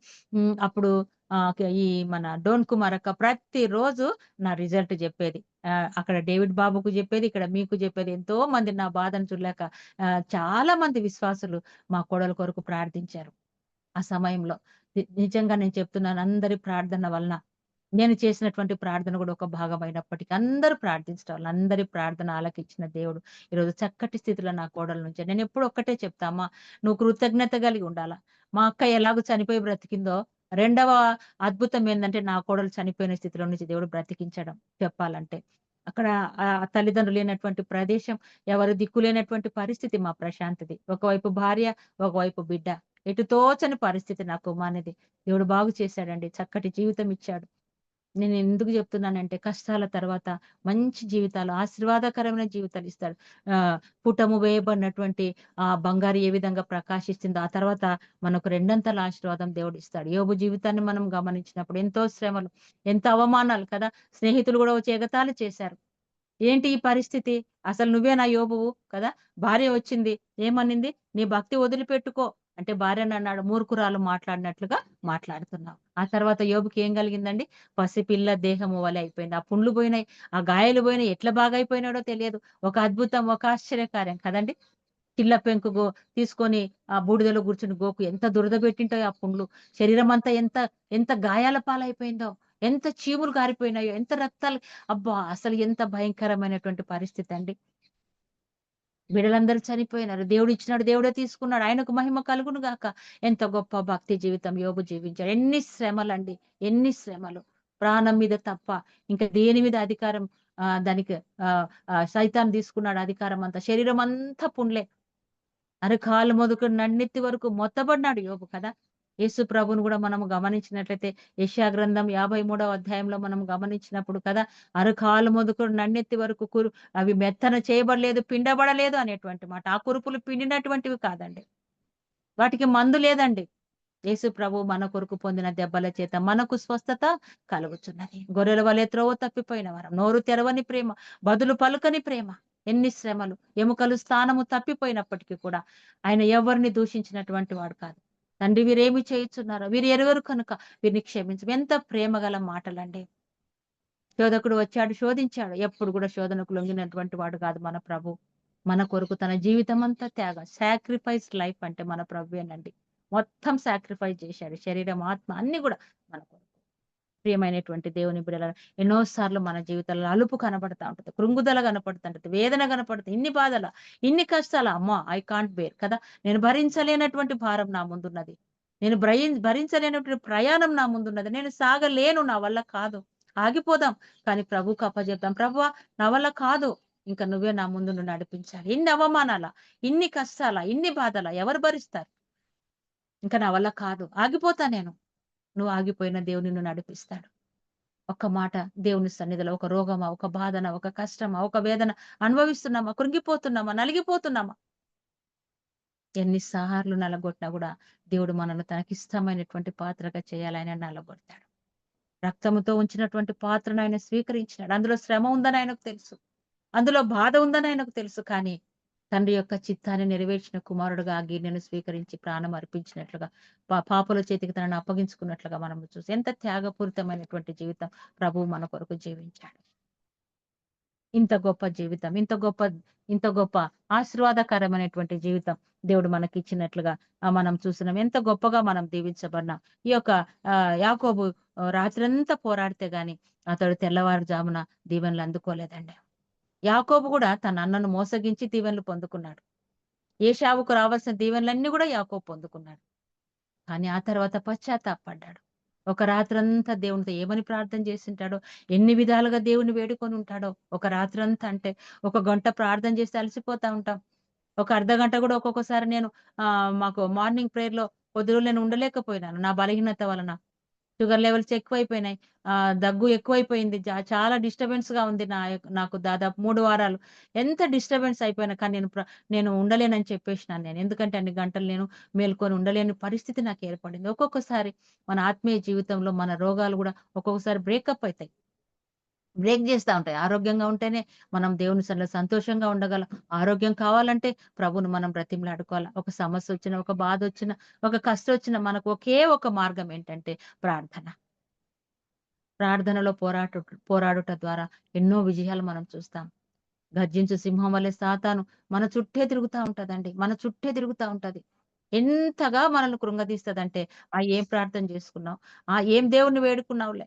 అప్పుడు ఈ మన డోన్ కుమార్ అక్క ప్రతిరోజు నా రిజల్ట్ చెప్పేది. అక్కడ డేవిడ్ బాబుకు చెప్పేది, ఇక్కడ మీకు చెప్పేది. ఎంతో మంది నా బాధను చూడలేక చాలా మంది విశ్వాసులు మా కోడల కొరకు ప్రార్థించారు ఆ సమయంలో. నిజంగా నేను చెప్తున్నాను, అందరి ప్రార్థన వలన నేను చేసినటువంటి ప్రార్థన కూడా ఒక భాగమైనప్పటికీ అందరూ ప్రార్థించడం వల్ల అందరి ప్రార్థన ఆలకించిన దేవుడు ఈరోజు చక్కటి స్థితిలో నా కోడల నుంచి. నేను ఎప్పుడు ఒక్కటే చెప్తామా, నువ్వు కృతజ్ఞత కలిగి ఉండాలా. మా అక్క ఎలాగో చనిపోయి బ్రతికిందో, రెండవ అద్భుతం ఏంటంటే నా కోడలు చనిపోయిన స్థితిలో నుంచి దేవుడు బ్రతికించడం. చెప్పాలంటే అక్కడ ఆ తల్లిదండ్రులు లేనటువంటి ప్రదేశం, ఎవరు దిక్కు లేనటువంటి పరిస్థితి మా ప్రశాంతిది. ఒకవైపు భార్య, ఒకవైపు బిడ్డ, ఎటు తోచని పరిస్థితి నా కుమారునిది. దేవుడు బాగు చేశాడండి, చక్కటి జీవితం ఇచ్చాడు. నేను ఎందుకు చెప్తున్నానంటే కష్టాల తర్వాత మంచి జీవితాలు, ఆశీర్వాదకరమైన జీవితాలు ఇస్తాడు. పుటము వేయబడినటువంటి ఆ బంగారు ఏ విధంగా ప్రకాశిస్తుందో ఆ తర్వాత మనకు రెండంతల ఆశీర్వాదం దేవుడు ఇస్తాడు. యోబు జీవితాన్ని మనం గమనించినప్పుడు ఎంతో శ్రమలు, ఎంత అవమానాలు కదా. స్నేహితులు కూడా వచ్చి ఎగతాళి చేశారు. ఏంటి ఈ పరిస్థితి, అసలు నువ్వే నా యోబువు కదా. భార్య వచ్చింది, ఏమనింది, నీ భక్తి వదిలిపెట్టుకో అంటే భార్యను అన్నాడు, మూర్ఖురాలు మాట్లాడినట్లుగా మాట్లాడుతున్నావు. ఆ తర్వాత యోబుకి ఏం కలిగిందండి, పసిపిల్ల దేహము వలె అయిపోయింది. ఆ పుండ్లు పోయినాయి, ఆ గాయాలు పోయినాయి, ఎట్లా బాగా అయిపోయినాడో తెలియదు. ఒక అద్భుతం, ఒక ఆశ్చర్యకార్యం కదండి. చిల్ల పెంకు తీసుకొని ఆ బూడిదలో కూర్చుని గోకు ఎంత దురద పెట్టింటాయో ఆ పుండ్లు. శరీరం అంతా ఎంత ఎంత గాయాల పాలైపోయిందో, ఎంత చీములు కారిపోయినాయో, ఎంత రక్తాలు. అబ్బా అసలు ఎంత భయంకరమైనటువంటి పరిస్థితి అండి. బిడ్డలందరూ చనిపోయినారు. దేవుడు ఇచ్చినాడు, దేవుడే తీసుకున్నాడు. ఆయనకు మహిమ కలుగును గాక. ఎంత గొప్ప భక్తి జీవితం యోబు జీవించాడు. ఎన్ని శ్రమలండి, ఎన్ని శ్రమలు. ప్రాణం మీద తప్ప ఇంకా దేని మీద అధికారం దానికి సైతాన్ తీసుకున్నాడు అధికారం అంతా. శరీరం అంతా పుండ్లే, అరకాలు మొదలుకొని నన్నెత్తి వరకు మొత్తబడినాడు యోబు కదా. యేసు ప్రభువును కూడా మనం గమనించినట్లయితే యెషయా గ్రంథం 53వ అధ్యాయంలో మనం గమనించినప్పుడు కదా, అరకాలు మొదలుకొని నన్నెత్తి వరకు అవి మెత్తన చేయబడలేదు, పిండబడలేదు అనేటువంటి మాట. ఆ కురుపులు పిండినటువంటివి కాదండి, వాటికి మందు లేదండి. యేసు ప్రభు మన కొరకు పొందిన దెబ్బల చేత మనకు స్వస్థత కలుగుతున్నది. గొర్రెల వలె త్రోవ తప్పిపోయిన వారం, నోరు తెరవని ప్రేమ, బదులు పలుకని ప్రేమ. ఎన్ని శ్రమలు, ఎముకలు స్థానము తప్పిపోయినప్పటికీ కూడా ఆయన ఎవరిని దూషించినటువంటి వాడు కాదు. తండ్రి వీరేమి చేయుచున్నారో వీరు ఎరుగరు కనుక వీరిని క్షమించు. ఎంత ప్రేమ గల మాటలండి. శోధకుడు వచ్చాడు, శోధించాడు. ఎప్పుడు కూడా శోధనకు లొంగినటువంటి వాడు కాదు మన ప్రభు. మన కొరకు తన జీవితం అంతా త్యాగం, సాక్రిఫైస్ లైఫ్ అంటే మన ప్రభువేనండి. మొత్తం సాక్రిఫైస్ చేశాడు, శరీరం ఆత్మ అన్ని కూడా మన కొరకు. ప్రియమైనటువంటి దేవుని బిడ్డల, ఎన్నోసార్లు మన జీవితాల్లో అలుపు కనబడతా ఉంటుంది, కృంగుదల కనపడుతుంటది, వేదన కనపడుతుంది, ఇన్ని బాధల, ఇన్ని కష్టాలు. అమ్మా ఐ కాంట్ బేర్ కదా, నేను భరించలేనటువంటి భారం నా ముందున్నది, నేను భరించలేనటువంటి ప్రయాణం నా ముందున్నది, నేను సాగలేను, నా వల్ల కాదు, ఆగిపోదాం. కానీ ప్రభుకు అప్పచెప్తాం, ప్రభువా నా వల్ల కాదు, ఇంకా నువ్వే నా ముందు నడిపించాలి. ఇన్ని అవమానాల, ఇన్ని కష్టాల, ఇన్ని బాధల ఎవరు భరిస్తారు? ఇంకా నా వల్ల కాదు, ఆగిపోతా నేను. నువ్వు ఆగిపోయిన దేవుడు నిన్ను నడిపిస్తాడు. ఒక్క మాట, దేవుని సన్నిధిలో ఒక రోగమా, ఒక బాధన, ఒక కష్టమా, ఒక వేదన అనుభవిస్తున్నామా, కృంగిపోతున్నామా, నలిగిపోతున్నామా, ఎన్నిసార్లు నలగొట్టినా కూడా దేవుడు మనల్ని తనకిష్టమైనటువంటి పాత్రగా చేయాలని నలగొడతాడు. రక్తముతో ఉంచినటువంటి పాత్రను ఆయన స్వీకరించినాడు. అందులో శ్రమ ఉందని ఆయనకు తెలుసు. అందులో బాధ ఉందని ఆయనకు తెలుసు. కానీ తండ్రి యొక్క చిత్తాన్ని నెరవేర్చిన కుమారుడుగా ఆ గిన్నెను స్వీకరించి ప్రాణం అర్పించినట్లుగా పాపుల చేతికి తనను అప్పగించుకున్నట్లుగా మనం చూసి ఎంత త్యాగపూరితమైనటువంటి జీవితం ప్రభువు మన కొరకు జీవించాడు. ఇంత గొప్ప జీవితం, ఇంత గొప్ప ఆశీర్వాదకరమైనటువంటి జీవితం దేవుడు మనకి ఇచ్చినట్లుగా మనం చూస్తున్నాం. ఎంత గొప్పగా మనం దీవించబడినాం. ఈ యొక్క యాకోబు రాత్రంతా పోరాడితే గాని అతడు తెల్లవారుజామున దీవెనలు అందుకోలేదండి. యాకోబు కూడా తన అన్నను మోసగించి దీవెనలు పొందుకున్నాడు. ఏశావుకు రావాల్సిన దీవెనలన్నీ కూడా యాకోబు పొందుకున్నాడు. కానీ ఆ తర్వాత పశ్చాత్తాపడ్డాడు. ఒక రాత్రంతా దేవునితో ఏమని ప్రార్థన చేసింటాడో, ఎన్ని విధాలుగా దేవుని వేడుకొని ఉంటాడో. ఒక రాత్రంతా అంటే ఒక గంట ప్రార్థన చేసి అలసిపోతా ఉంటాం. ఒక అర్ధగంట కూడా ఒక్కొక్కసారి నేను మాకు మార్నింగ్ ప్రేయర్‌లో కొద్ది రోజులు నేను ఉండలేకపోయినాను. నా బలహీనత వలన. షుగర్ లెవెల్స్ ఎక్కువైపోయినాయి. దగ్గు ఎక్కువైపోయింది. చాలా డిస్టర్బెన్స్‌గా ఉంది నాకు దాదాపు 3 వారాలు. ఎంత డిస్టర్బెన్స్ అయిపోయినా కానీ నేను ఉండలేనని చెప్పేసినాను నేను. ఎందుకంటే అన్ని గంటలు నేను మేల్కొని ఉండలేని పరిస్థితి నాకు ఏర్పడింది. ఒక్కొక్కసారి మన ఆత్మీయ జీవితంలో మన రోగాలు గూడా ఒక్కొక్కసారి బ్రేకప్ అయితాయి. బ్రేక్ చేస్తా ఉంటాయి. ఆరోగ్యంగా ఉంటేనే మనం దేవుని సన్నిధిలో సంతోషంగా ఉండగలం. ఆరోగ్యం కావాలంటే ప్రభువును మనం బ్రతిమలాడుకోవాలా. ఒక సమస్య వచ్చినా, ఒక బాధ వచ్చినా, ఒక కష్టం వచ్చినా మనకు ఒకే ఒక మార్గం ఏంటంటే ప్రార్థన. ప్రార్థనలో పోరాడుట ద్వారా ఎన్నో విజయాలు మనం చూస్తాం. గర్జించు సింహం వలె సాతాను మన చుట్టే తిరుగుతా ఉంటదండి. మన చుట్టే తిరుగుతా ఉంటది. ఎంతగా మనల్ని కృంగదీస్తదంటే, ఏం ప్రార్థన చేసుకున్నావు? ఏం దేవుణ్ణి వేడుకున్నావులే.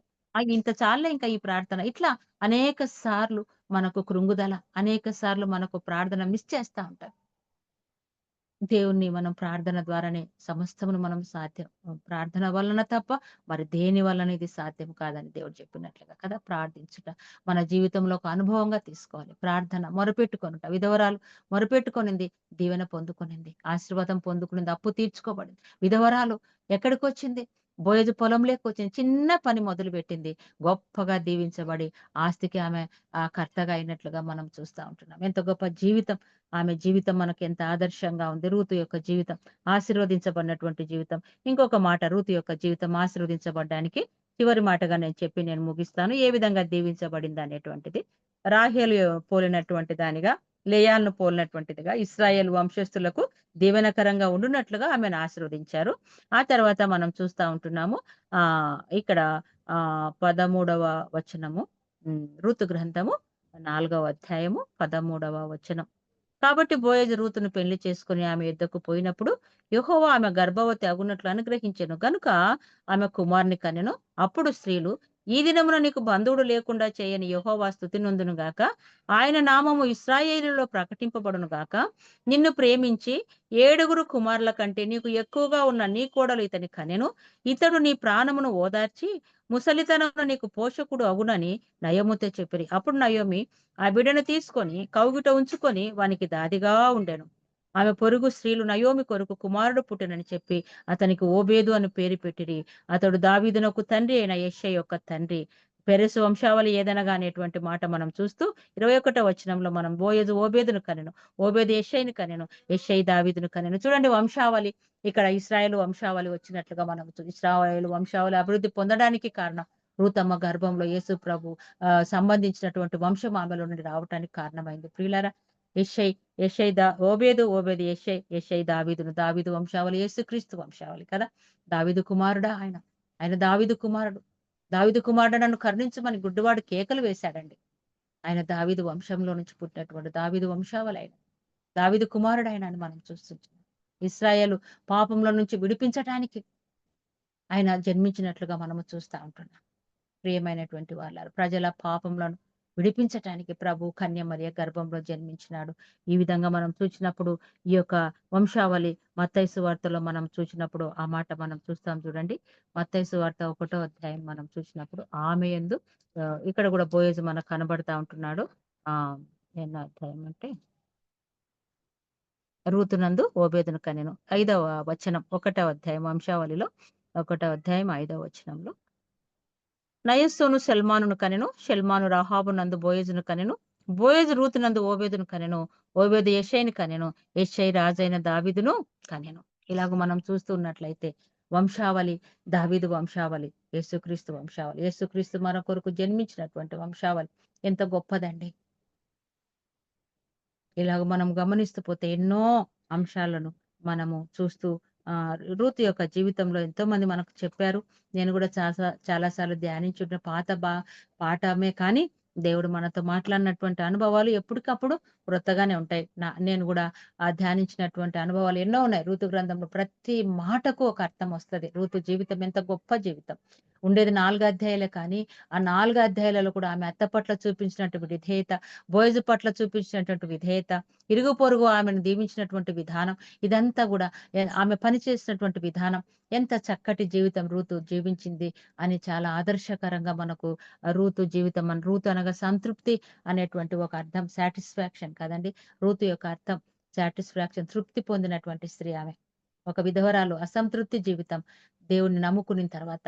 ఇంత చాలులే ఇంకా ఈ ప్రార్థన. ఇట్లా అనేక సార్లు మనకు కృంగుదల, అనేక సార్లు మనకు ప్రార్థన మిస్ చేస్తా ఉంటాం. దేవుణ్ణి మనం ప్రార్థన ద్వారానే సమస్తమును మనం సాధ్యం. ప్రార్థన వలన తప్ప మరి దేని వలన ఇది సాధ్యం కాదని దేవుడు చెప్పినట్లుగా కదా! ప్రార్థించుట మన జీవితంలో ఒక అనుభవంగా తీసుకోవాలి. ప్రార్థన మొరపెట్టుకొనుట. విధవరాలు మొరపెట్టుకొనింది, దీవెన పొందుకొనింది, ఆశీర్వాదం పొందుకునింది, అప్పు తీర్చుకోబడింది. విధవరాలు ఎక్కడికొచ్చింది? బోయజు పొలంలోకొచ్చింది. చిన్న పని మొదలుపెట్టింది. గొప్పగా దీవించబడి ఆస్తికి ఆమె కర్తగా అయినట్లుగా మనం చూస్తా ఉంటున్నాం. ఎంత గొప్ప జీవితం! ఆమె జీవితం మనకు ఎంత ఆదర్శంగా ఉంది. రూతు యొక్క జీవితం ఆశీర్వదించబడినటువంటి జీవితం. ఇంకొక మాట, రూతు యొక్క జీవితం ఆశీర్వదించబడడానికి చివరి మాటగా నేను ముగిస్తాను. ఏ విధంగా దీవించబడింది అనేటువంటిది. రాహేలు పోలినటువంటి దానిగా, లేయాలను పోలినటువంటిదిగా ఇశ్రాయేలు వంశస్థులకు దీవెనకరంగా ఉండునట్లుగా ఆమెను ఆశీర్వదించారు. ఆ తర్వాత మనం చూస్తా ఉంటున్నాము. ఇక్కడ 13వ వచనము, రూతు గ్రంథము 4వ అధ్యాయము 13వ వచనం. కాబట్టి బోయజు రూతును పెళ్లి చేసుకుని ఆమె యుద్ధకు పోయినప్పుడు యెహోవా ఆమె గర్భవతి అగునట్లు అనుగ్రహించెను గనుక ఆమె కుమారుని కనెను. అప్పుడు స్త్రీలు, ఈ దినమున నీకు బంధువుడు లేకుండా చేయని యెహోవా స్తుతి నొందును గాక, ఆయన నామము ఇశ్రాయేలులో ప్రకటింపబడును గాక. నిన్ను ప్రేమించి 7 కుమారుల కంటే నీకు ఎక్కువగా ఉన్న నీ కోడలు ఇతని కనెను. ఇతడు నీ ప్రాణమును ఓదార్చి ముసలితనంలో నీకు పోషకుడు అగునని నయోమితో చెప్పిరి. అప్పుడు నయోమి ఆ బిడ్డను తీసుకొని కౌగిట ఉంచుకొని వానికి దాదిగా ఉండెను. ఆమె పొరుగు స్త్రీలు నయోమి కొరకు కుమారుడు పుట్టెనని చెప్పి అతనికి ఓబేదు అని పేరు పెట్టిరి. అతడు దావీదునకు తండ్రి అయిన యెష్షయి యొక్క తండ్రి. పెరెసు వంశావళి ఏదనగా అనేటువంటి మాట మనం చూస్తూ 21వ వచనంలో మనం బోయజు ఓబేదును కనెను, ఓబేదు యెష్షయిని కనెను, యెష్షయి దావీదును కనెను. చూడండి వంశావళి, ఇక్కడ ఇశ్రాయేలు వంశావళి వచ్చినట్లుగా మనం ఇశ్రాయేలు వంశావళి అభివృద్ధి పొందడానికి కారణం రూతమ్మ గర్భంలో యేసు ప్రభు సంబంధించినటువంటి వంశం ఆమెలో నుండి రావటానికి కారణమైంది. ప్రియులారా, ఓబేదు యెష్షయి దావీదును, దావీదు వంశావళి యేసుక్రీస్తు వంశావళి కదా. దావీదు కుమారుడా ఆయన దావీదు కుమారుడు. దావీదు కుమారుడు నన్ను కరుణించమని గుడ్డివాడు కేకలు వేశాడండి. ఆయన దావీదు వంశంలో నుంచి పుట్టినటువంటి దావీదు వంశావళి ఆయన, దావీదు కుమారుడు ఆయన అని మనం చూస్తున్నాం. ఇశ్రాయేలు పాపంలో నుంచి విడిపించటానికి ఆయన జన్మించినట్లుగా మనము చూస్తా ఉంటున్నాం. ప్రియమైనటువంటి వాళ్ళ ప్రజల పాపంలను విడిపించటానికి ప్రభు కన్య మరియ గర్భంలో జన్మించినాడు. ఈ విధంగా మనం చూసినప్పుడు ఈ యొక్క వంశావళి మత్తయి సువార్తలో మనం చూసినప్పుడు ఆ మాట మనం చూస్తాం. చూడండి, మత్తయి సువార్త 1వ అధ్యాయం మనం చూసినప్పుడు ఆమె యందు ఇక్కడ కూడా బోయజు మనకు కనబడతా ఉంటున్నాడు. ఎన్నో అధ్యాయం అంటే రూతునందు ఓబేదును కనెను. 5వ వచనం, 1వ అధ్యాయం వంశావళిలో 1వ అధ్యాయం 5వ వచనంలో నయస్సోను సల్మానును కనెను, షల్మాను రాహాబు నందు బోయజును కనెను, బోయజు రూతునందు ఓబేదును కనెను, ఓబేదు యెష్షయిని కనెను, యెష్షయి రాజైన దావీదును కనెను. ఇలాగ మనం చూస్తూ ఉన్నట్లయితే వంశావళి దావీదు వంశావళి, యేసుక్రీస్తు వంశావళి, యేసుక్రీస్తు మన కొరకు జన్మించినటువంటి వంశావళి ఎంత గొప్పదండి. ఇలాగ మనం గమనిస్తూ పోతే ఎన్నో అంశాలను మనము చూస్తూ రూతు యొక్క జీవితంలో ఎంతో మంది మనకు చెప్పారు. నేను కూడా చాలా సార్లు ధ్యానించున్న పాఠమే కానీ దేవుడు మనతో మాట్లాడినటువంటి అనుభవాలు ఎప్పటికప్పుడు క్రొత్తగానే ఉంటాయి. నేను కూడా ధ్యానించినటువంటి అనుభవాలు ఎన్నో ఉన్నాయి. రూతు గ్రంథంలో ప్రతి మాటకు ఒక అర్థం వస్తది. రూతు జీవితం ఎంత గొప్ప జీవితం. ఉండేది 4 అధ్యాయాలే కానీ ఆ 4 అధ్యాయాలలో కూడా ఆమె అత్త పట్ల చూపించినటువంటి విధేయత, బోయజు పట్ల చూపించినటువంటి విధేయత, ఇరుగు పొరుగు ఆమెను దీవించినటువంటి విధానం, ఇదంతా కూడా ఆమె పని చేసినటువంటి విధానం, ఎంత చక్కటి జీవితం రూతు జీవించింది అని చాలా ఆదర్శకరంగా మనకు రూతు జీవితం, మన రూతు అనగా సంతృప్తి అనేటువంటి ఒక అర్థం, సాటిస్ఫాక్షన్ కదండి. రూతు యొక్క అర్థం సాటిస్ఫాక్షన్, తృప్తి పొందినటువంటి స్త్రీ ఆమె. ఒక విధవరాలు అసంతృప్తి జీవితం దేవుణ్ణి నమ్ముకున్న తర్వాత,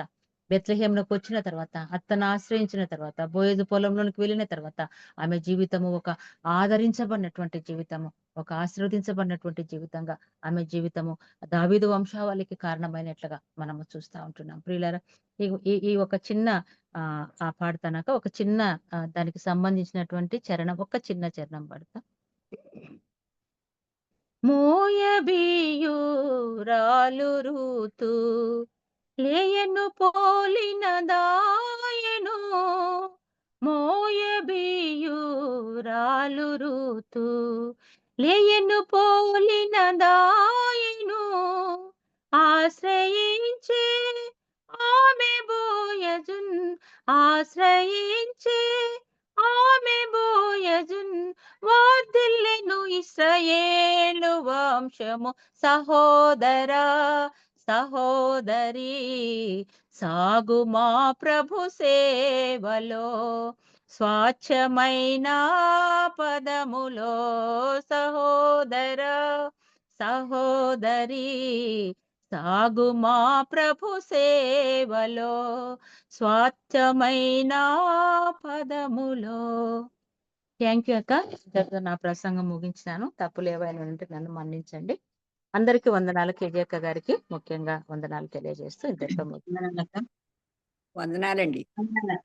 బెత్లెహేమునకు వచ్చిన తర్వాత, అత్తను ఆశ్రయించిన తర్వాత, బోయజు పొలంలోనికి వెళ్ళిన తర్వాత ఆమె జీవితము ఒక ఆదరించబడినటువంటి జీవితము, ఒక ఆశీర్వదించబడినటువంటి జీవితంగా ఆమె జీవితము దావీదు వంశావళికి కారణమైనట్లుగా మనము చూస్తా ఉంటున్నాం. ప్రియులారా, ఈ ఒక చిన్న పాడతానాక ఒక చిన్న దానికి సంబంధించినటువంటి చరణం, ఒక చిన్న చరణం పాడతా. మోయబియురాలు రూతు లేయను పోలిన దాయను, మోయబియురాలు రూతు లేయను పోలిన దాయను, ఆశ్రయించే ఆమె బోయజున్, ఆశ్రయించే ఆమె బోయజున్, వర్ధిల్లెను ఇశ్రాయేలు వంశము. సహోదరా సహోదరి సాగు మా ప్రభు సేవలో, స్వచ్ఛమైన పదములో. సహోదరా సహోదరి సాగు మా ప్రభు సేవలో, స్వచ్ఛమైన పదములో. థ్యాంక్ యూ అక్క. నా ప్రసంగం ముగించినాను. తప్పులు ఏవైనా ఉంటే నన్ను మన్నించండి. అందరికీ వందనాలు. కేజీ అక్క గారికి ముఖ్యంగా వందనాలు తెలియజేస్తూ ఇంతటితో వందనాలండి.